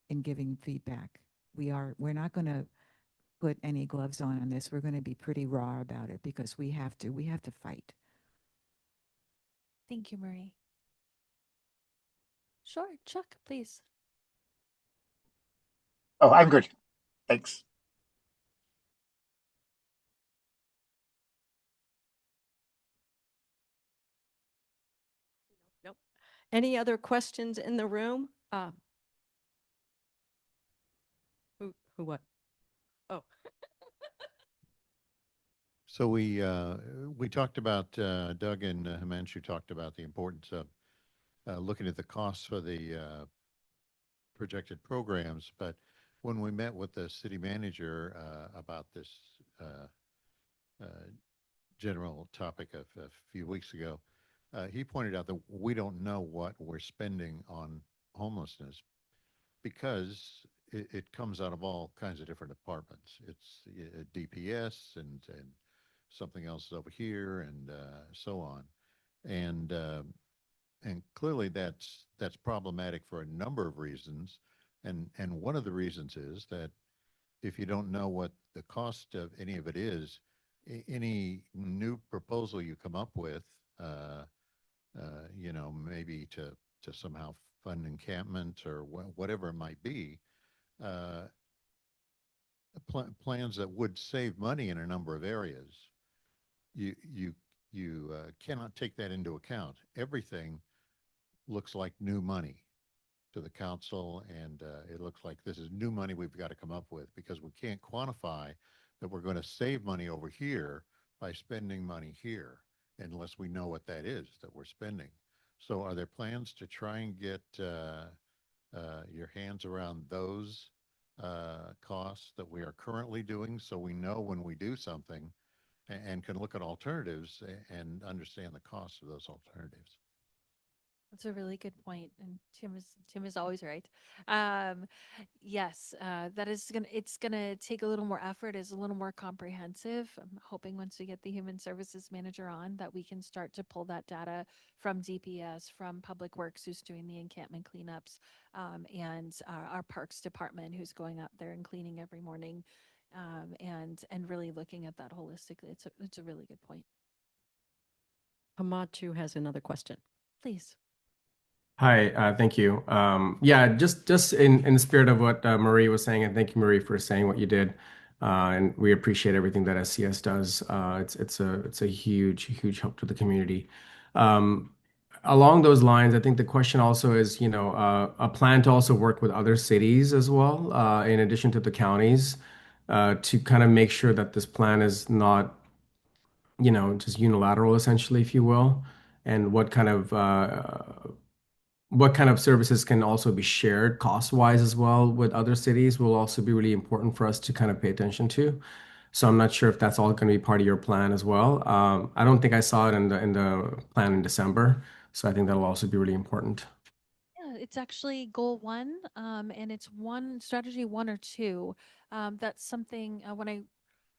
in giving feedback. We're not going to put any gloves on this. We're going to be pretty raw about it because we have to fight. Thank you, Marie. Sure, Chuck, please. Oh, I'm good. Thanks. Nope. Any other questions in the room? Who what? Oh. So we talked about, Doug and Himanshu talked about the importance of looking at the costs for the projected programs. But when we met with the city manager about this uh, general topic a few weeks ago, he pointed out that we don't know what we're spending on homelessness because it comes out of all kinds of different departments. It's DPS and something else over here and so on. And clearly that's problematic for a number of reasons. And one of the reasons is that if you don't know what the cost of any of it is, any new proposal you come up with, maybe to somehow fund encampment or whatever it might be, uh, plans that would save money in a number of areas, you cannot take that into account. Everything looks like new money to the council, and it looks like this is new money we've got to come up with because we can't quantify that we're going to save money over here by spending money here unless we know what that is that we're spending. So are there plans to try and get your hands around those costs that we are currently doing so we know when we do something and can look at alternatives and understand the cost of those alternatives? That's a really good point, and Tim is always right. Yes, that is it's gonna take a little more effort. It's a little more comprehensive. I'm hoping once we get the human services manager on, that we can start to pull that data from DPS, from Public Works, who's doing the encampment cleanups, and our Parks department, who's going out there and cleaning every morning, and really looking at that holistically. It's a really good point. Hamachu has another question. Please. Hi, thank you. Yeah, just in the spirit of what Marie was saying, and thank you, Marie, for saying what you did. And we appreciate everything that SCS does. It's a huge help to the community. Along those lines, I think the question also is, a plan to also work with other cities as well, in addition to the counties, to kind of make sure that this plan is not, just unilateral, essentially, if you will, and what kind of services can also be shared cost-wise as well with other cities will also be really important for us to kind of pay attention to. So I'm not sure if that's all going to be part of your plan as well. I don't think I saw it in the plan in December, so I think that'll also be really important. Yeah, it's actually goal 1, and it's strategy 1 or 2. That's something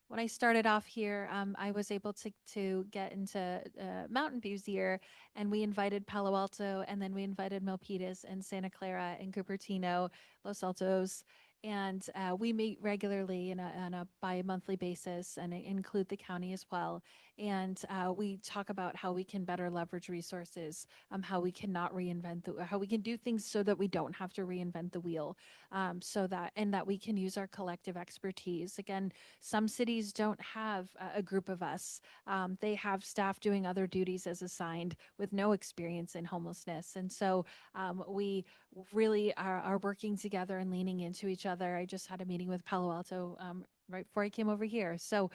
when I started off here, I was able to get into Mountain View's year, and we invited Palo Alto, and then we invited Milpitas and Santa Clara and Cupertino, Los Altos, And we meet regularly on a bi-monthly basis and include the county as well. And we talk about how we can better leverage resources, how we cannot how we can do things so that we don't have to reinvent the wheel, and that we can use our collective expertise. Again, some cities don't have a group of us. They have staff doing other duties as assigned with no experience in homelessness. And so we really are working together and leaning into each other. I just had a meeting with Palo Alto right before I came over here. So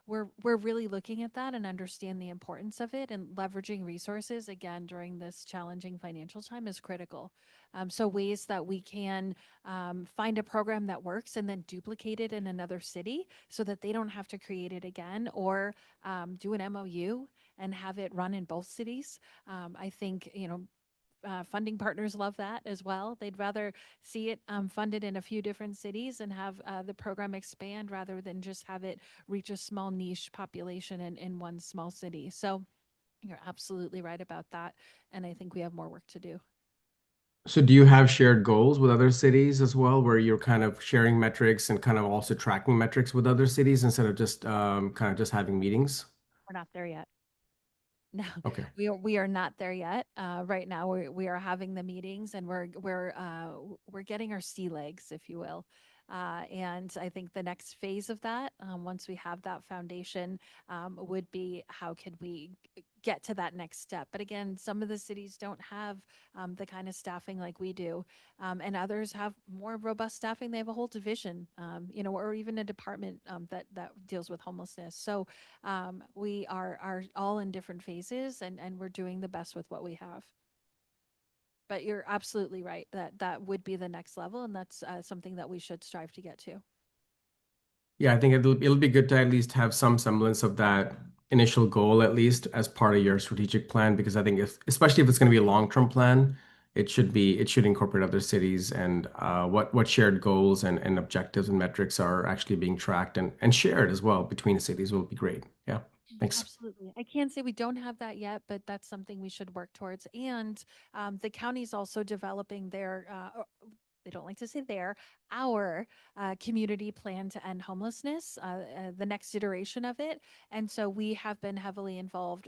we're really looking at that and understand the importance of it, and leveraging resources again during this challenging financial time is critical. So ways that we can find a program that works and then duplicate it in another city so that they don't have to create it again, or do an MOU and have it run in both cities. I think, funding partners love that as well. They'd rather see it funded in a few different cities and have the program expand rather than just have it reach a small niche population in one small city. So you're absolutely right about that. And I think we have more work to do. So do you have shared goals with other cities as well, where you're kind of sharing metrics and kind of also tracking metrics with other cities instead of just kind of just having meetings? We're not there yet. No, Okay. we are not there yet. Right now, we are having the meetings, and we're getting our sea legs, if you will. And I think the next phase of that, once we have that foundation, would be how could we get to that next step. But again, some of the cities don't have the kind of staffing like we do, and others have more robust staffing. They have a whole division, or even a department that deals with homelessness. So we are all in different phases, and we're doing the best with what we have. But you're absolutely right that that would be the next level, and that's something that we should strive to get to. Yeah, I think it'll be good to at least have some semblance of that initial goal, at least as part of your strategic plan, because I think especially if it's going to be a long-term plan, it should incorporate other cities and what shared goals and objectives and metrics are actually being tracked and shared as well between cities will be great. Yeah. Thanks. Absolutely. I can't say we don't have that yet, but that's something we should work towards. And the county's also developing they don't like to say our community plan to end homelessness, the next iteration of it. And so we have been heavily involved.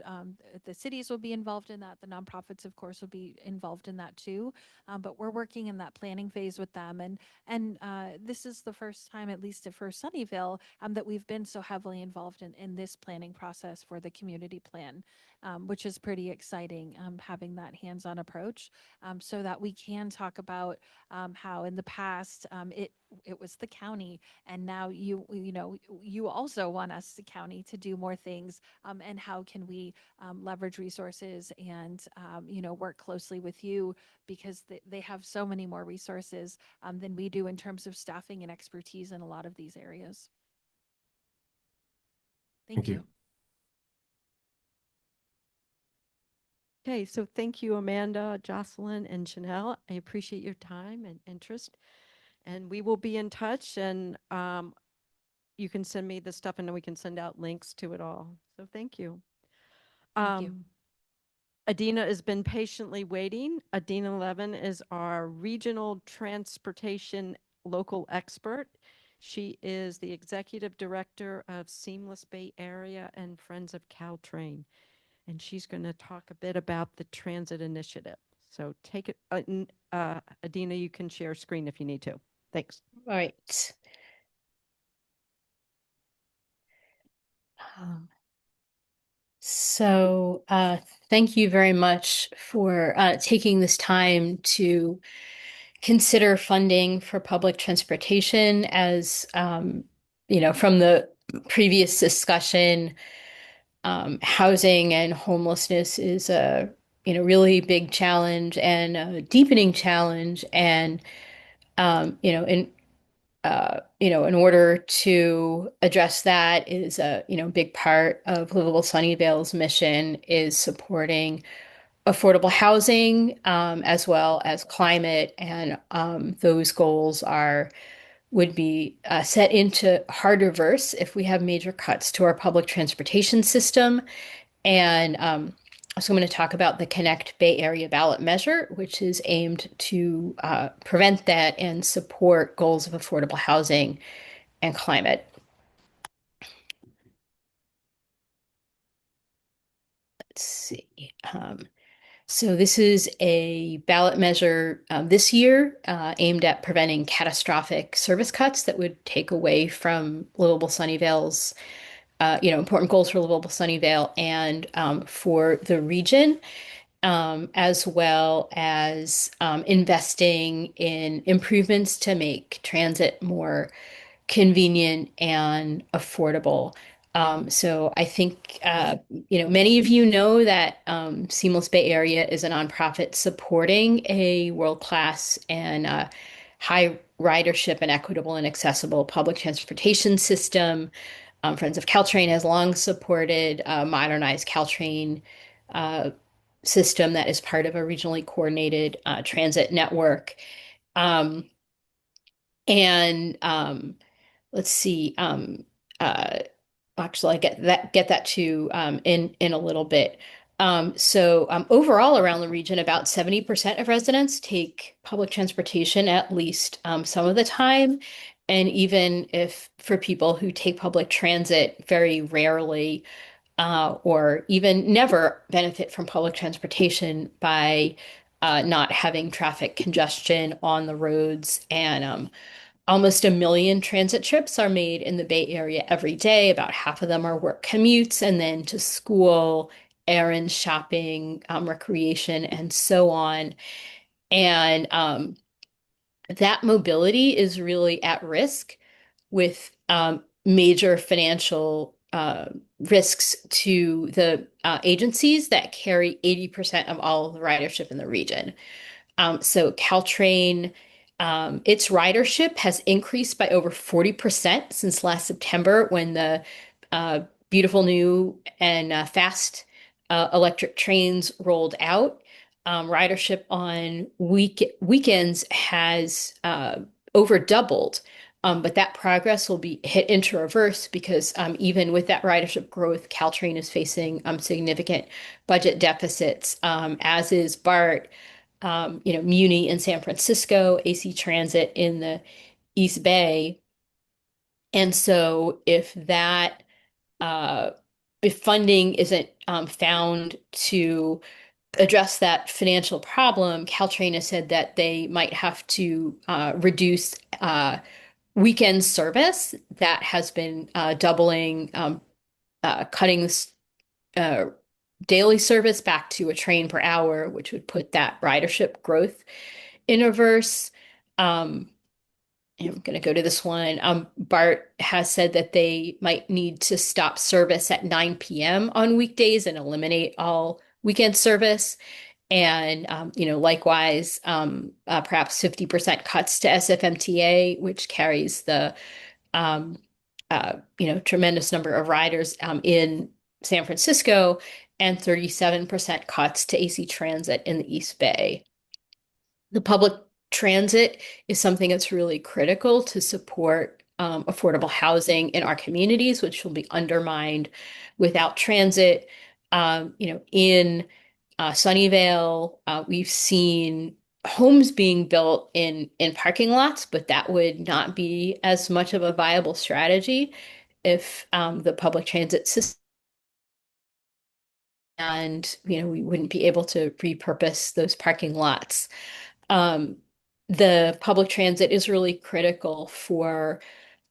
The cities will be involved in that. The nonprofits, of course, will be involved in that too. But we're working in that planning phase with them. And this is the first time, at least at First Sunnyvale, that we've been so heavily involved in this planning process for the community plan, which is pretty exciting, having that hands-on approach, so that we can talk about how in the past it was the county, and now you also want us, the county, to do more things, and how can we leverage resources and work closely with you, because they have so many more resources than we do in terms of staffing and expertise in a lot of these areas. Thank you. Okay, so thank you, Amanda, Jocelyn, and Chanel. I appreciate your time and interest. And we will be in touch, and you can send me the stuff, and then we can send out links to it all. So thank you. Thank you. Adina has been patiently waiting. Adina Levin is our regional transportation local expert. She is the executive director of Seamless Bay Area and Friends of Caltrain. And she's going to talk a bit about the transit initiative. So take it, Adina, you can share screen if you need to. Thanks. All right. So thank you very much for taking this time to consider funding for public transportation. As from the previous discussion, housing and homelessness is a really big challenge and a deepening challenge, and in order to address that is a big part of Livable Sunnyvale's mission is supporting affordable housing, as well as climate, and those goals would be set into hard reverse if we have major cuts to our public transportation system. And So I'm going to talk about the Connect Bay Area ballot measure, which is aimed to prevent that and support goals of affordable housing and climate. Let's see. So this is a ballot measure this year aimed at preventing catastrophic service cuts that would take away from Livable Sunnyvale's, important goals for Livable Sunnyvale and for the region, as well as investing in improvements to make transit more convenient and affordable. So I think, many of you know that Seamless Bay Area is a nonprofit supporting a world-class and high ridership and equitable and accessible public transportation system. Friends of Caltrain has long supported a modernized Caltrain system that is part of a regionally coordinated transit network. Um, and let's see. Uh, Actually, I get that too in a little bit. Overall, around the region, about 70% of residents take public transportation at least some of the time. And even if for people who take public transit very rarely or even never benefit from public transportation by not having traffic congestion on the roads. And almost 1 million transit trips are made in the Bay Area every day. About half of them are work commutes and then to school, errands, shopping, recreation, and so on. And that mobility is really at risk with major financial risks to the agencies that carry 80% of all of the ridership in the region. So Caltrain, its ridership has increased by over 40% since last September when the beautiful new and fast electric trains rolled out. Ridership on weekends has over doubled. But that progress will be hit into reverse because even with that ridership growth, Caltrain is facing significant budget deficits, as is BART, Muni in San Francisco, AC Transit in the East Bay. And so if funding isn't found to address that financial problem, Caltrain has said that they might have to reduce weekend service that has been doubling, cutting daily service back to a train per hour, which would put that ridership growth in reverse. I'm going to go to this one. BART has said that they might need to stop service at 9 p.m. on weekdays and eliminate all weekend service. And, likewise, perhaps 50% cuts to SFMTA, which carries the, tremendous number of riders in San Francisco, and 37% cuts to AC Transit in the East Bay. The public transit is something that's really critical to support affordable housing in our communities, which will be undermined without transit. In Sunnyvale, we've seen homes being built in parking lots, but that would not be as much of a viable strategy if the public transit system, and we wouldn't be able to repurpose those parking lots. The public transit is really critical for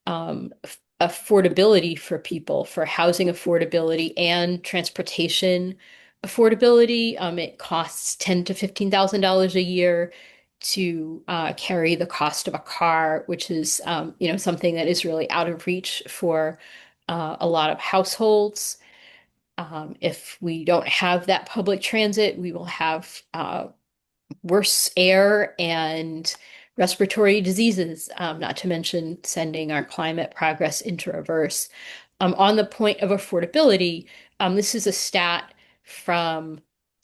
affordability for people, for housing affordability and transportation affordability. It costs $10,000 to $15,000 a year to carry the cost of a car, which is something that is really out of reach for a lot of households. If we don't have that public transit, we will have worse air and respiratory diseases, not to mention sending our climate progress into reverse. On the point of affordability, this is a stat from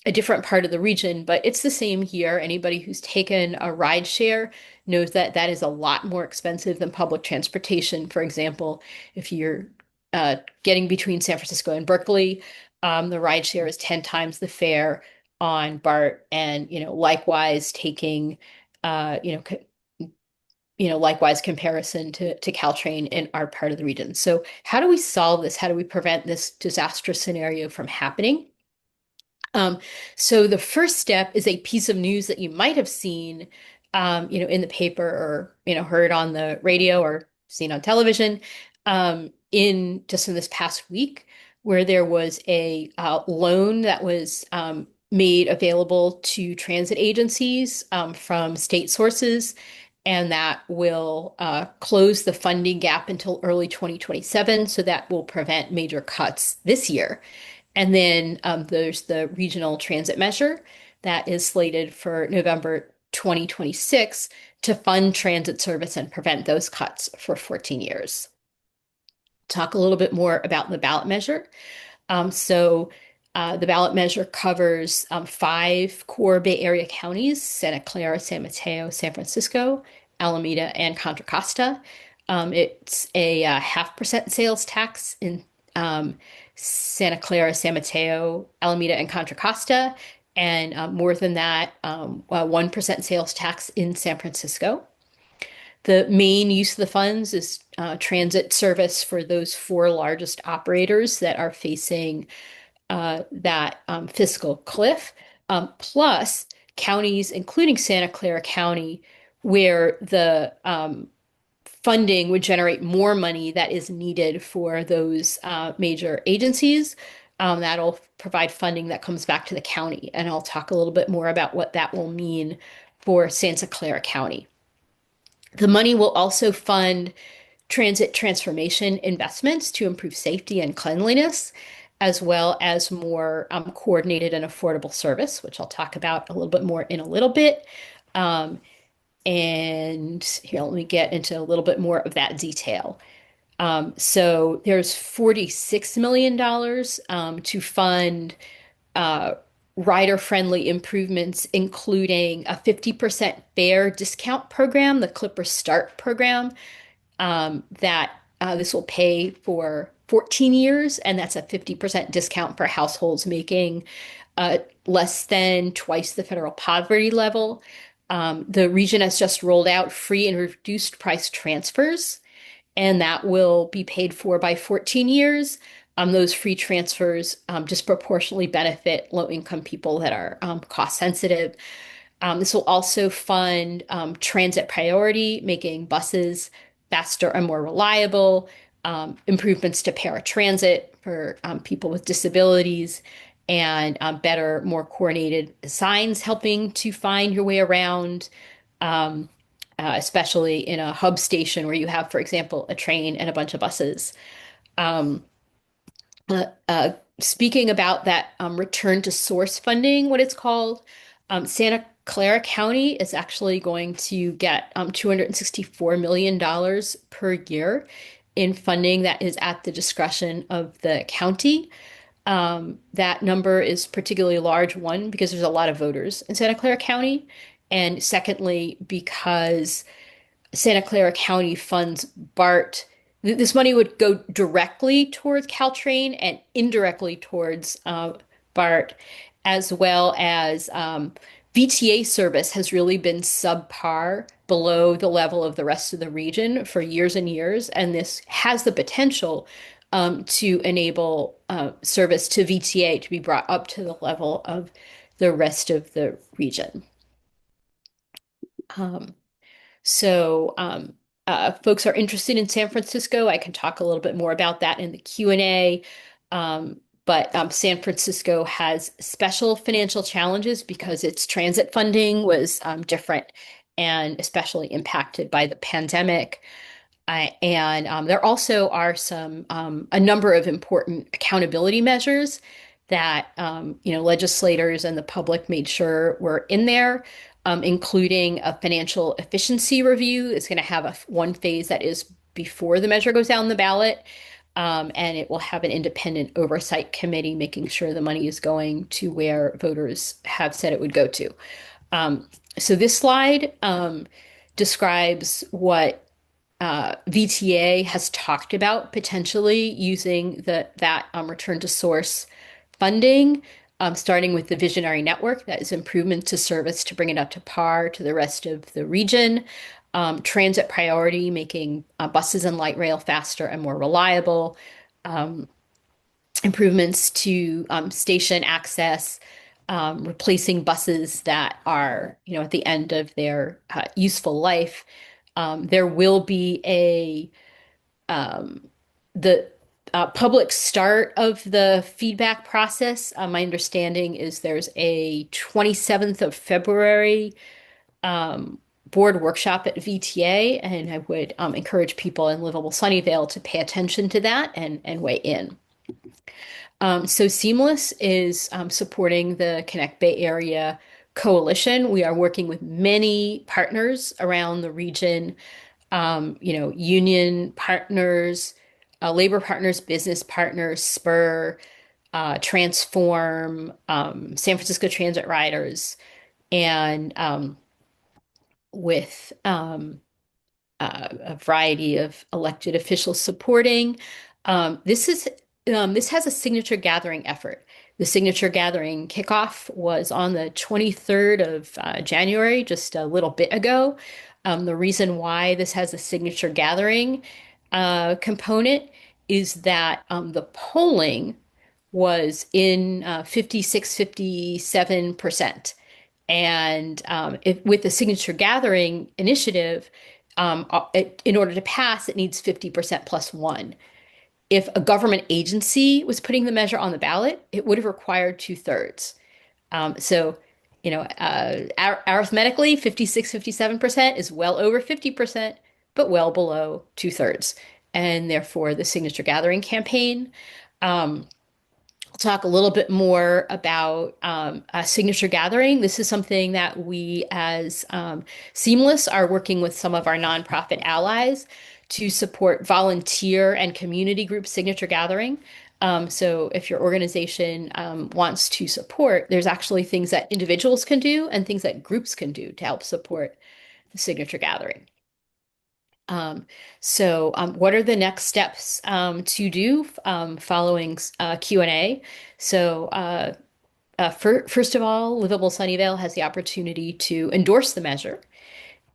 a different part of the region, but it's the same here. Anybody who's taken a ride share knows that that is a lot more expensive than public transportation. For example, if you're getting between San Francisco and Berkeley, The rideshare is 10 times the fare on BART, and likewise taking likewise comparison to Caltrain in our part of the region. So how do we solve this? How do we prevent this disastrous scenario from happening? So the first step is a piece of news that you might have seen, in the paper, or, heard on the radio or seen on television, in this past week, where there was a loan that was made available to transit agencies from state sources, and that will close the funding gap until early 2027. So that will prevent major cuts this year. And then there's the regional transit measure that is slated for November 2026 to fund transit service and prevent those cuts for 14 years. Talk a little bit more about the ballot measure. The ballot measure covers 5 core Bay Area counties: Santa Clara, San Mateo, San Francisco, Alameda, and Contra Costa. It's a 0.5% sales tax in Santa Clara, San Mateo, Alameda, and Contra Costa, and more than that, 1% sales tax in San Francisco. The main use of the funds is transit service for those 4 largest operators that are facing that fiscal cliff, plus counties, including Santa Clara County, where the funding would generate more money that is needed for those major agencies. That'll provide funding that comes back to the county. And I'll talk a little bit more about what that will mean for Santa Clara County. The money will also fund transit transformation investments to improve safety and cleanliness, as well as more coordinated and affordable service, which I'll talk about a little bit more in a little bit. And here, let me get into a little bit more of that detail. So there's $46 million to fund rider-friendly improvements, including a 50% fare discount program, the Clipper Start program, that this will pay for 14 years, and that's a 50% discount for households making less than twice the federal poverty level. The region has just rolled out free and reduced price transfers, and that will be paid for by 14 years. Those free transfers disproportionately benefit low-income people that are cost sensitive. This will also fund transit priority, making buses faster and more reliable, improvements to paratransit for people with disabilities, and better, more coordinated signs helping to find your way around, especially in a hub station where you have, for example, a train and a bunch of buses. Speaking about that return to source funding, what it's called, Santa Clara County is actually going to get $264 million per year in funding that is at the discretion of the county. That number is particularly large, one, because there's a lot of voters in Santa Clara County, and secondly, because Santa Clara County funds BART. This money would go directly towards Caltrain and indirectly towards BART, as well as VTA service has really been subpar, below the level of the rest of the region for years and years, and this has the potential to enable service to VTA to be brought up to the level of the rest of the region. Folks are interested in San Francisco. I can talk a little bit more about that in the Q&A. But San Francisco has special financial challenges because its transit funding was different and especially impacted by the pandemic. And there also are a number of important accountability measures that legislators and the public made sure were in there, including a financial efficiency review. It's going to have one phase that is before the measure goes down the ballot, and it will have an independent oversight committee making sure the money is going to where voters have said it would go to. So this slide describes what VTA has talked about potentially using that return to source funding, starting with the Visionary Network, that is improvement to service to bring it up to par to the rest of the region. Transit priority, making buses and light rail faster and more reliable. Improvements to station access, replacing buses that are, at the end of their useful life. There will be the public start of the feedback process. My understanding is there's a 27th of February board workshop at VTA, and I would encourage people in Livable Sunnyvale to pay attention to that and weigh in. So Seamless is supporting the Connect Bay Area Coalition. We are working with many partners around the region, union partners, labor partners, business partners, Spur, Transform, San Francisco Transit Riders, and with a variety of elected officials supporting. This has a signature gathering effort. The signature gathering kickoff was on the 23rd of January, just a little bit ago. The reason why this has a signature gathering component is that the polling was in 56, 57%. And with the signature gathering initiative, in order to pass, it needs 50% plus one. If a government agency was putting the measure on the ballot, it would have required 2/3. So, arithmetically, 56, 57% is well over 50%, but well below 2/3. And therefore, the signature gathering campaign. I'll talk a little bit more about a signature gathering. This is something that we as Seamless are working with some of our nonprofit allies to support volunteer and community group signature gathering. So if your organization wants to support, there's actually things that individuals can do and things that groups can do to help support the signature gathering. So what are the next steps to do following Q&A? So first of all, Livable Sunnyvale has the opportunity to endorse the measure.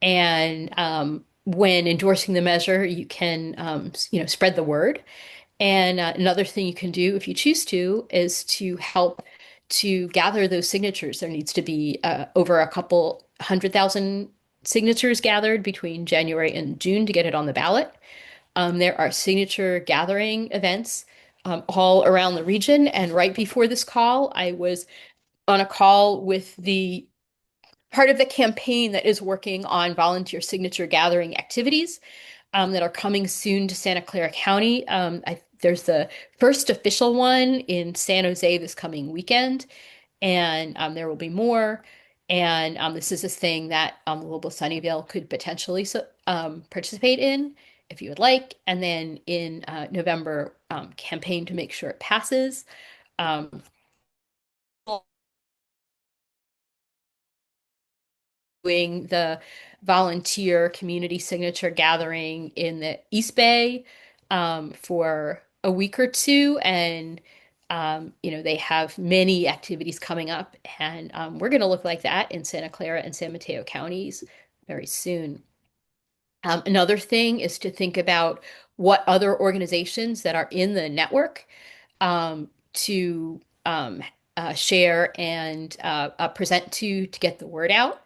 And when endorsing the measure, you can spread the word. And another thing you can do if you choose to is to help to gather those signatures. There needs to be over a couple 100,000 signatures gathered between January and June to get it on the ballot. There are signature gathering events all around the region. And right before this call, I was on a call with the part of the campaign that is working on volunteer signature gathering activities that are coming soon to Santa Clara County. There's the first official one in San Jose this coming weekend, and there will be more. And this is a thing that Livable Sunnyvale could potentially participate in if you would like. And then in November, campaign to make sure it passes. Doing the volunteer community signature gathering in the East Bay for a week or two. And they have many activities coming up, and we're going to look like that in Santa Clara and San Mateo counties very soon. Another thing is to think about what other organizations that are in the network to share and present to get the word out.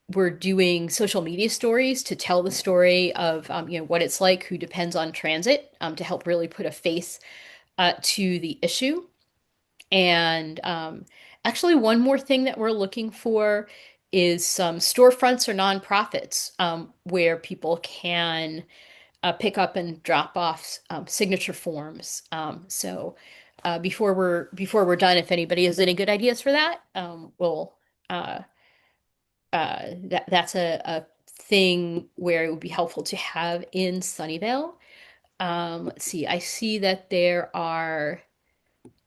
We're doing social media stories to tell the story of what it's like, who depends on transit, to help really put a face to the issue. And actually, one more thing that we're looking for is some storefronts or nonprofits where people can pick up and drop off signature forms. So before we're done, if anybody has any good ideas for that, we'll that's a thing where it would be helpful to have in Sunnyvale. Let's see. I see that there are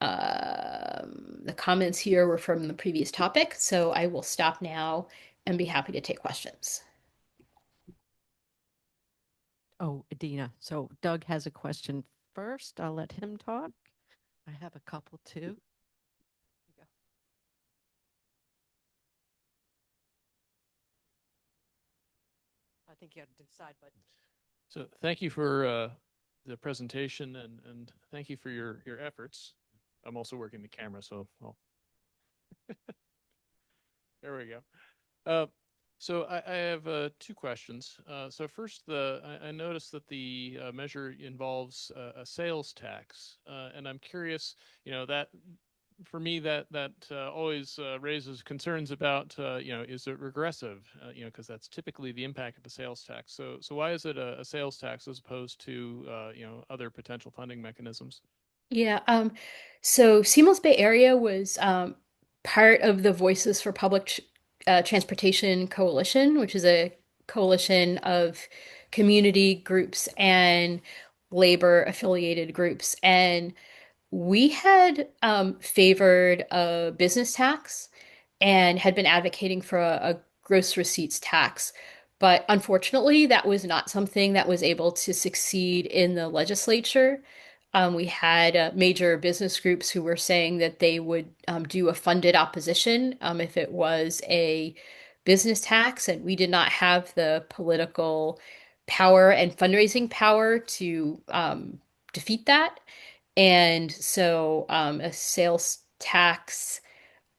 the comments here were from the previous topic, so I will stop now and be happy to take questions. Oh, Adina. So Doug has a question first. I'll let him talk. I have a couple too. Here you go. I think you have to decide, but So thank you for the presentation and thank you for your efforts. I'm also working the camera, so well, there we go. So I have two questions. So first, I noticed that the measure involves a sales tax, and I'm curious, that for me that always raises concerns about, is it regressive? Because that's typically the impact of the sales tax. So why is it a sales tax as opposed to, other potential funding mechanisms? Yeah, so Seamless Bay Area was part of the Voices for Public Transportation Coalition, which is a coalition of community groups and labor affiliated groups. And we had favored a business tax and had been advocating for a gross receipts tax. But unfortunately, that was not something that was able to succeed in the legislature. We had major business groups who were saying that they would do a funded opposition if it was a business tax, and we did not have the political power and fundraising power to defeat that. And so a sales tax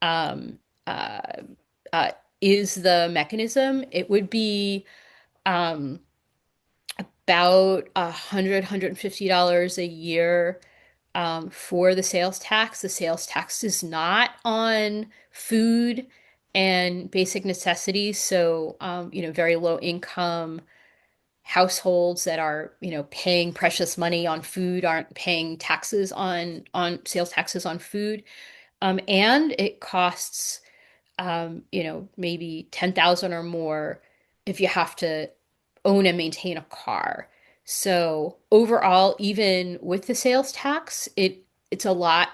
um, uh, uh, is the mechanism. It would be um, about $150 a year for the sales tax. The sales tax is not on food and basic necessities. So, very low income households that are, paying precious money on food aren't paying taxes on sales taxes on food. And it costs, maybe 10,000 or more if you have to own and maintain a car. So overall, even with the sales tax, it's a lot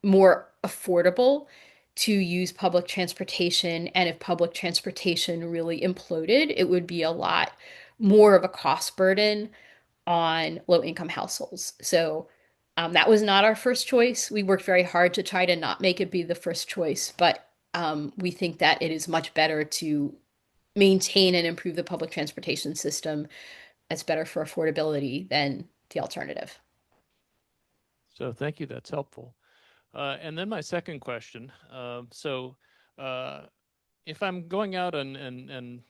more affordable to use public transportation. And if public transportation really imploded, it would be a lot more of a cost burden on low income households. So that was not our first choice. We worked very hard to try to not make it be the first choice, but we think that it is much better to maintain and improve the public transportation system. It's better for affordability than the alternative. So thank you. That's helpful. And then my second question. Uh, if I'm going out and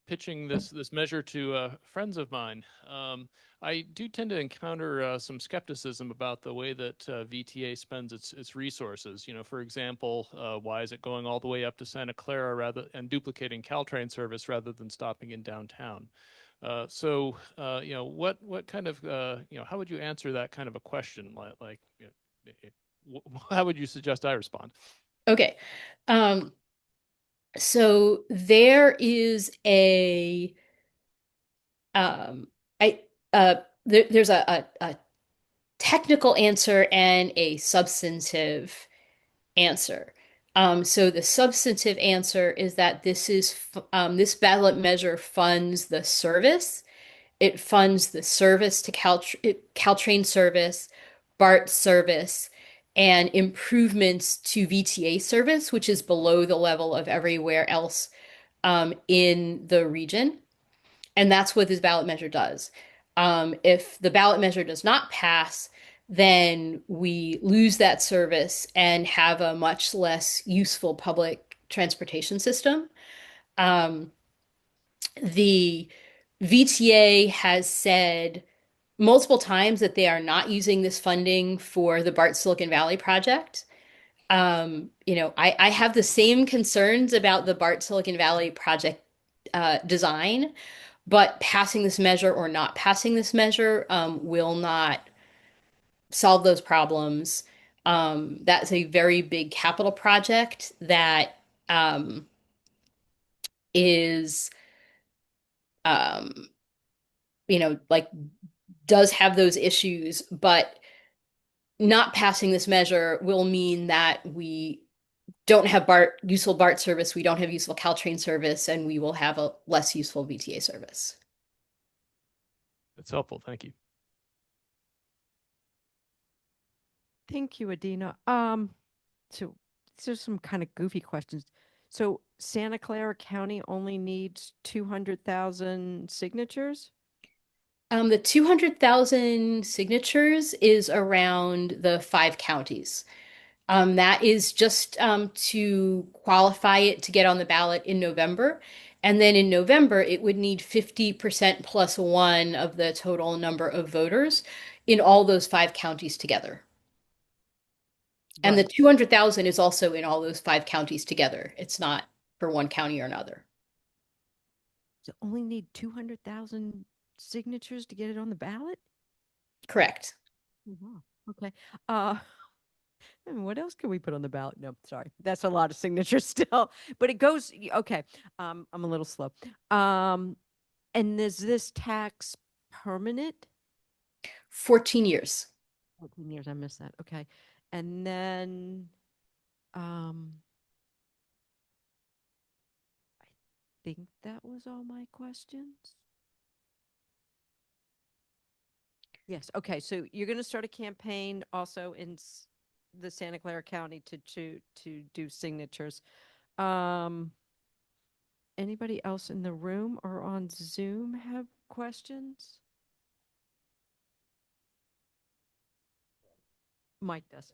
pitching this measure to friends of mine, I do tend to encounter some skepticism about the way that VTA spends its resources. For example, why is it going all the way up to Santa Clara and duplicating Caltrain service rather than stopping in downtown? What kind of how would you answer that kind of a question? How would you suggest I respond? Okay. So there is a I there's a technical answer and a substantive answer. So the substantive answer is that this ballot measure funds the service. It funds the service to Caltrain service, BART service, and improvements to VTA service, which is below the level of everywhere else in the region. And that's what this ballot measure does. If the ballot measure does not pass, then we lose that service and have a much less useful public transportation system. The VTA has said multiple times that they are not using this funding for the BART Silicon Valley project. I have the same concerns about the BART Silicon Valley project design, but passing this measure or not passing this measure will not solve those problems. That's a very big capital project that is, um, like does have those issues, but not passing this measure will mean that we don't have useful BART service, we don't have useful Caltrain service, and we will have a less useful VTA service. That's helpful. Thank you. Thank you, Adina. So these are some kind of goofy questions. So Santa Clara County only needs 200,000 signatures? The 200,000 signatures is around the 5 counties. That is just to qualify it to get on the ballot in November. And then in November, it would need 50% plus one of the total number of voters in all those 5 counties together. And the Right. 200,000 is also in all those 5 counties together. It's not for one county or another. So only need 200,000 signatures to get it on the ballot? Correct. Oh, wow. Okay. And what else can we put on the ballot? No, sorry. That's a lot of signatures still. But it goes okay. I'm a little slow. And is this tax permanent? 14 years. 14 years, I missed that. Okay. And then I think that was all my questions. Yes. Okay. So you're going to start a campaign also in the Santa Clara County to do signatures. Anybody else in the room or on Zoom have questions? Mike does.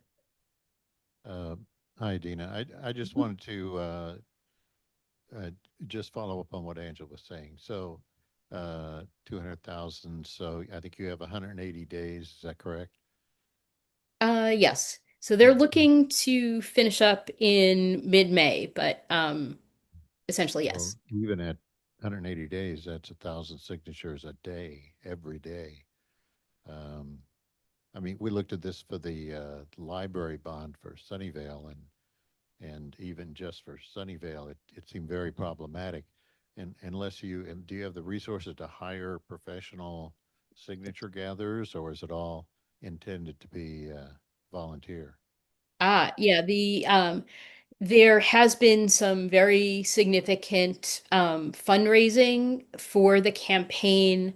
Hi, Dina. I just wanted to just follow up on what Angela was saying. So, 200,000. So I think you have 180 days. Is that correct? Yes. So they're looking to finish up in mid-May, but essentially, So yes. even at 180 days, that's 1,000 signatures a day, every day. Um, I mean, we looked at this for the library bond for Sunnyvale, and even just for Sunnyvale, it seemed very problematic. And and do you have the resources to hire professional signature gatherers, or is it all intended to be volunteer? Yeah, there has been some very significant fundraising for the campaign.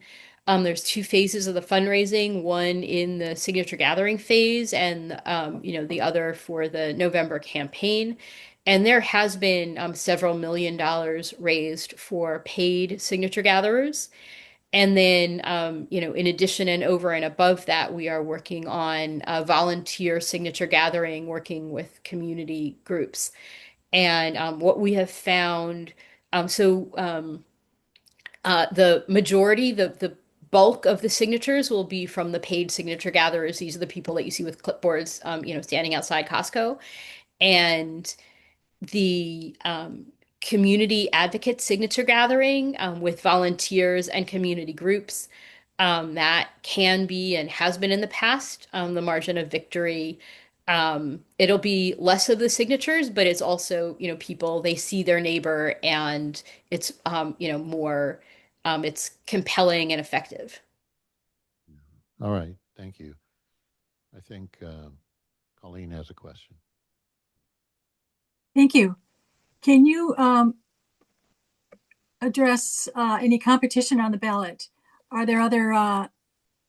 There's 2 phases of the fundraising, one in the signature gathering phase and the other for the November campaign. And there has been several $1 million raised for paid signature gatherers. And then, in addition and over and above that, we are working on a volunteer signature gathering, working with community groups. And what we have found, the majority, the bulk of the signatures will be from the paid signature gatherers. These are the people that you see with clipboards, standing outside Costco. And the community advocate signature gathering with volunteers and community groups. That can be and has been in the past the margin of victory. It'll be less of the signatures, but it's also, people, they see their neighbor and it's, more, it's compelling and effective. All right, thank you. I think Colleen has a question. Thank you. Can you address any competition on the ballot? Are there other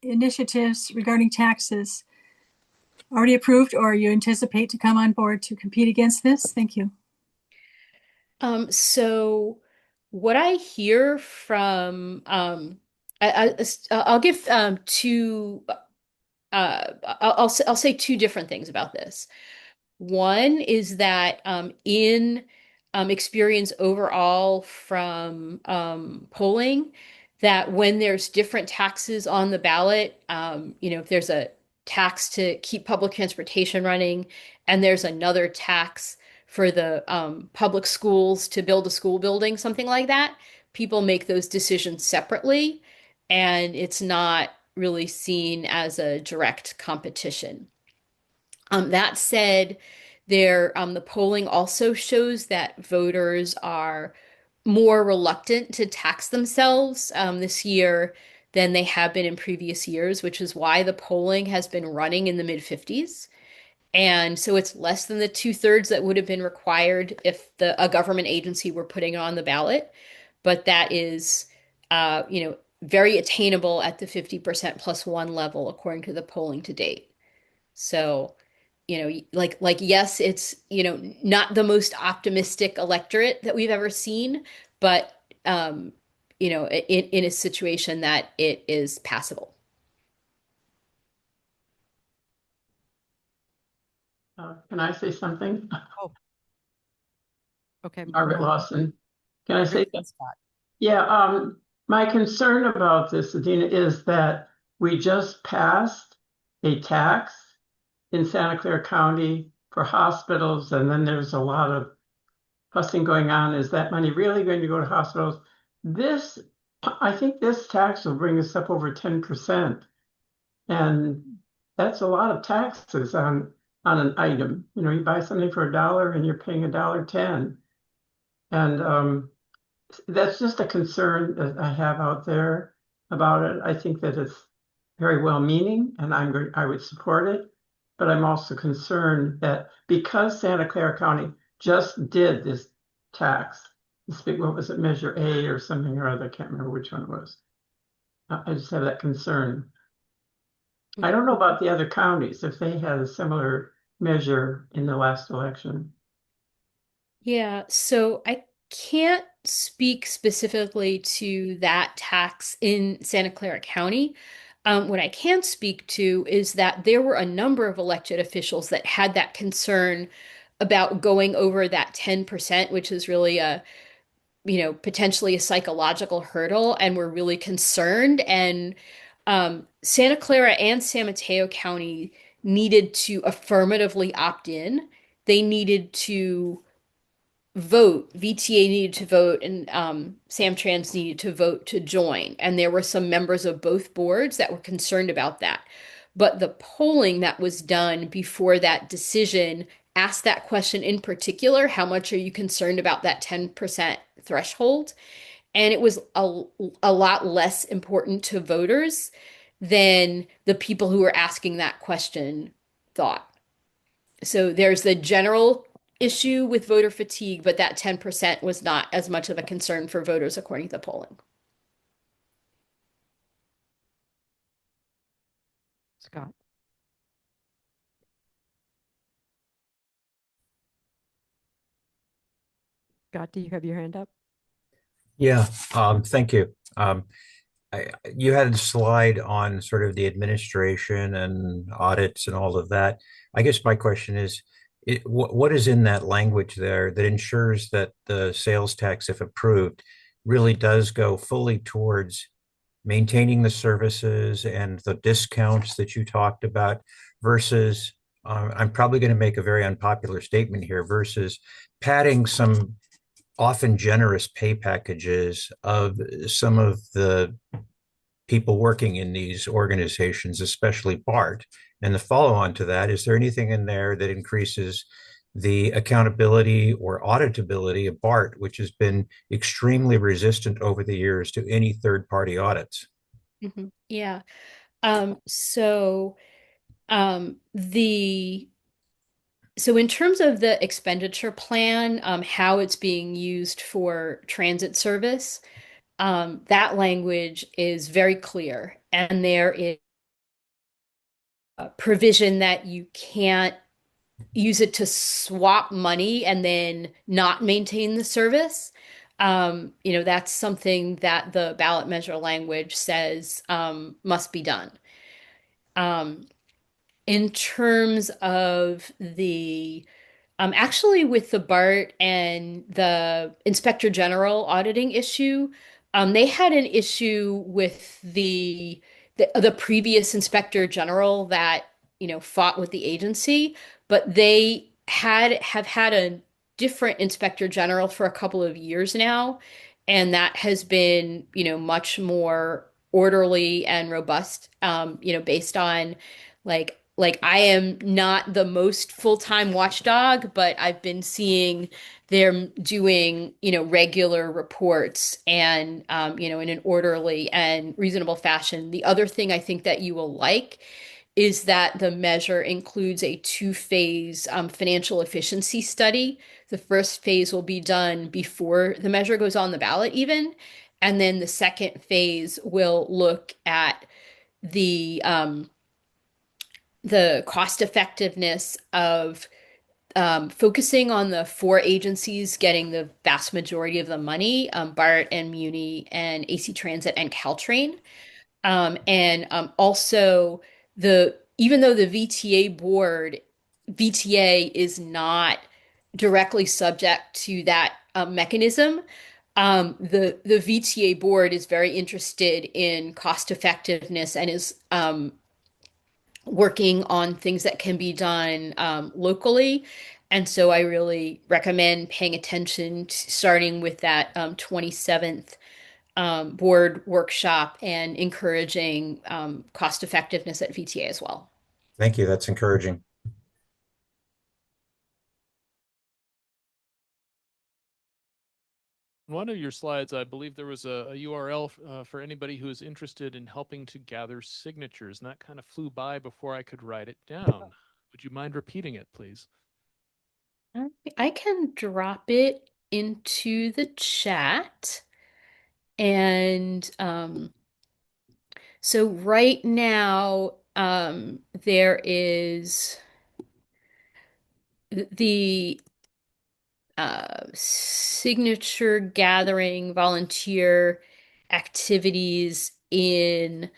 initiatives regarding taxes already approved, or you anticipate to come on board to compete against this? Thank you. So what I hear from, I'll give two, I'll say two different things about this. One is that in experience overall from polling, that when there's different taxes on the ballot, if there's a tax to keep public transportation running and there's another tax for the public schools to build a school building, something like that, people make those decisions separately, and it's not really seen as a direct competition. That said, the polling also shows that voters are more reluctant to tax themselves this year than they have been in previous years, which is why the polling has been running in the mid 50s. And so it's less than the 2/3 that would have been required if a government agency were putting it on the ballot. But that is, very attainable at the 50% plus one level, according to the polling to date. So like yes, it's, not the most optimistic electorate that we've ever seen, but in a situation that it is passable. Can I say something? Oh, okay. Margaret Lawson. Can I say Margaret, something? Scott. Yeah, my concern about this, Adina, is that we just passed a tax in Santa Clara County for hospitals, and then there's a lot of fussing going on. Is that money really going to go to hospitals? I think this tax will bring us up over 10%. And that's a lot of taxes on an item. You buy something for $1 and you're paying $1.10. And that's just a concern that I have out there about it. I think that it's very well meaning and I would support it. But I'm also concerned that because Santa Clara County just did this tax, what was it, Measure A or something or other, I can't remember which one it was. I just have that concern. I don't know about the other counties, if they had a similar measure in the last election. Yeah, so I can't speak specifically to that tax in Santa Clara County. What I can speak to is that there were a number of elected officials that had that concern about going over that 10%, which is really potentially a psychological hurdle, and were really concerned. And Santa Clara and San Mateo County needed to affirmatively opt in. They needed to vote. VTA needed to vote, and Samtrans needed to vote to join. And there were some members of both boards that were concerned about that. But the polling that was done before that decision asked that question in particular: how much are you concerned about that 10% threshold? And it was a lot less important to voters than the people who were asking that question thought. So there's the general issue with voter fatigue, but that 10% was not as much of a concern for voters according to the polling. Scott. Scott, do you have your hand up? Yeah, thank you. You had a slide on sort of the administration and audits and all of that. I guess my question is, what is in that language there that ensures that the sales tax, if approved, really does go fully towards maintaining the services and the discounts that you talked about versus, I'm probably going to make a very unpopular statement here, versus padding some often generous pay packages of some of the people working in these organizations, especially BART. And the follow on to that, is there anything in there that increases the accountability or auditability of BART, which has been extremely resistant over the years to any third party audits? Yeah. So the So in terms of the expenditure plan, how it's being used for transit service, that language is very clear. And there is a provision that you can't use it to swap money and then not maintain the service. That's something that the ballot measure language says must be done. In terms of actually, with the BART and the Inspector General auditing issue, they had an issue with the previous Inspector General that fought with the agency, but they have had a different Inspector General for a couple of years now, and that has been much more orderly and robust, based on like I am not the most full-time watchdog, but I've been seeing them doing, regular reports and, in an orderly and reasonable fashion. The other thing I think that you will like is that the measure includes a two-phase financial efficiency study. The first phase will be done before the measure goes on the ballot even. And then the second phase will look at the the cost effectiveness of focusing on the four agencies getting the vast majority of the money, BART and Muni and AC Transit and Caltrain. And also even though the VTA is not directly subject to that mechanism, the VTA board is very interested in cost effectiveness and is working on things that can be done locally. And so I really recommend paying attention to starting with that 27th board workshop and encouraging cost effectiveness at VTA as well. Thank you. That's encouraging. On one of your slides, I believe there was a URL for anybody who is interested in helping to gather signatures, and that kind of flew by before I could write it down. Would you mind repeating it, please? I can drop it into the chat. And so right now, there is the signature gathering volunteer activities in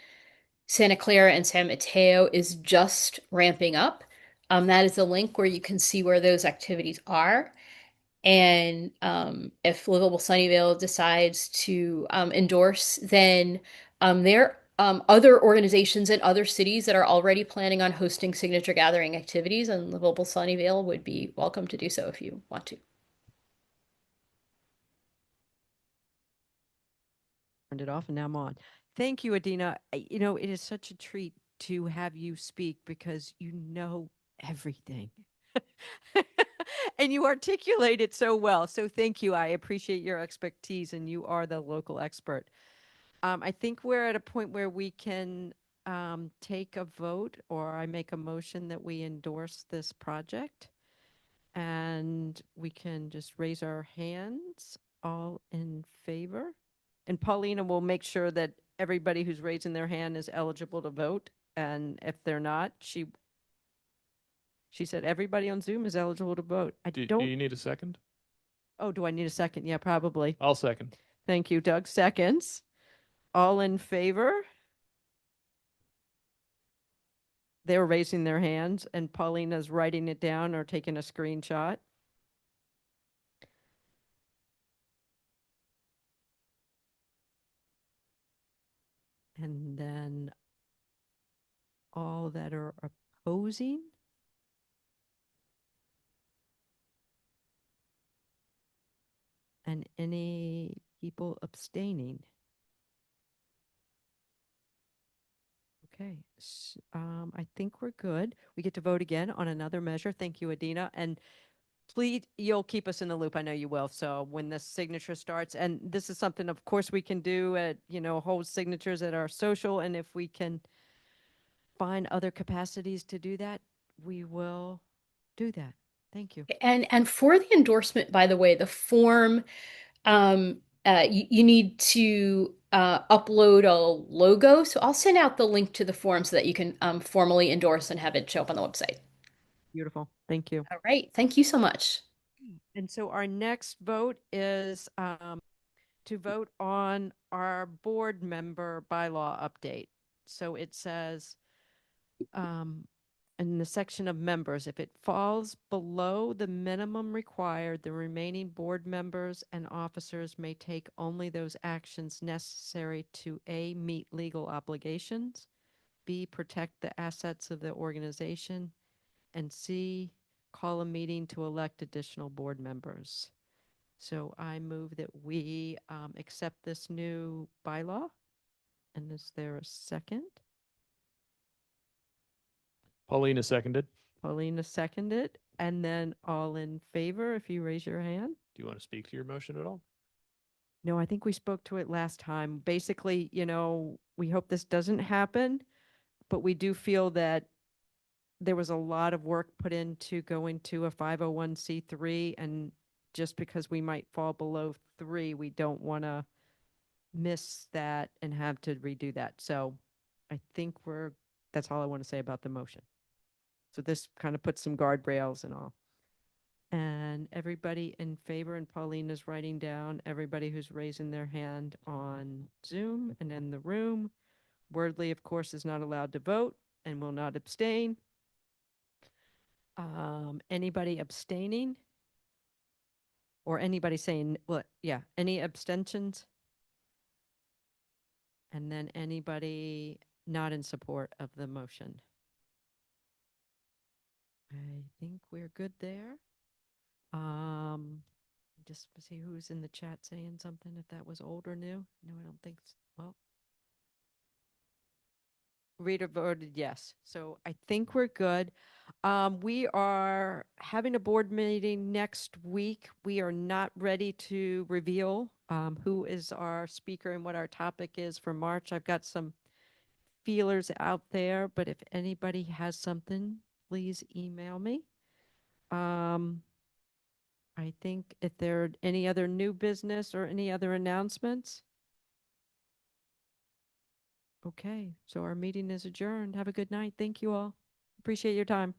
Santa Clara and San Mateo is just ramping up. That is a link where you can see where those activities are. And if Livable Sunnyvale decides to endorse, then there are other organizations in other cities that are already planning on hosting signature gathering activities, and Livable Sunnyvale would be welcome to do so if you want to. Turned it off and now I'm on. Thank you, Adina. You know, it is such a treat to have you speak because you know everything. And you articulate it so well. So thank you. I appreciate your expertise, and you are the local expert. I think we're at a point where we can take a vote, or I make a motion that we endorse this project. And we can just raise our hands, all in favor. And Paulina will make sure that everybody who's raising their hand is eligible to vote. And if they're not, she said everybody on Zoom is eligible to vote. Do don't. you need a second? Oh, do I need a second? Yeah, probably. I'll second. Thank you, Doug. Seconds. All in favor? They were raising their hands, and Paulina's writing it down or taking a screenshot. And then all that are opposing. And any people abstaining. Okay, I think we're good. We get to vote again on another measure. Thank you, Adina. And please, you'll keep us in the loop. I know you will. So when the signature starts, and this is something, of course, we can do at, hold signatures at our social. And if we can find other capacities to do that, we will do that. Thank you. And for the endorsement, by the way, the form, you need to upload a logo. So I'll send out the link to the form so that you can formally endorse and have it show up on the website. Beautiful. Thank you. All right. Thank you so much. And so our next vote is to vote on our board member bylaw update. So it says in the section of members, if it falls below the minimum required, the remaining board members and officers may take only those actions necessary to A, meet legal obligations, B, protect the assets of the organization, and C, call a meeting to elect additional board members. So I move that we accept this new bylaw. And is there a second? Paulina seconded. Paulina seconded. And then all in favor, if you raise your hand. Do you want to speak to your motion at all? No, I think we spoke to it last time. Basically, we hope this doesn't happen, but we do feel that there was a lot of work put into going to a 501c3, and just because we might fall below 3, we don't want to miss that and have to redo that. So I think that's all I want to say about the motion. So this kind of puts some guardrails and all. And everybody in favor, and Pauline is writing down everybody who's raising their hand on Zoom and in the room. Wordley, of course, is not allowed to vote and will not abstain. Anybody abstaining? Or anybody saying, well, yeah, any abstentions? And then anybody not in support of the motion? I think we're good there. Just see who's in the chat saying something, if that was old or new. No, I don't think so. Well, Rita voted yes. So I think we're good. We are having a board meeting next week. We are not ready to reveal who is our speaker and what our topic is for March. I've got some feelers out there, but if anybody has something, please email me. I think if there are any other new business or any other announcements. Okay, so our meeting is adjourned. Have a good night. Thank you all. Appreciate your time.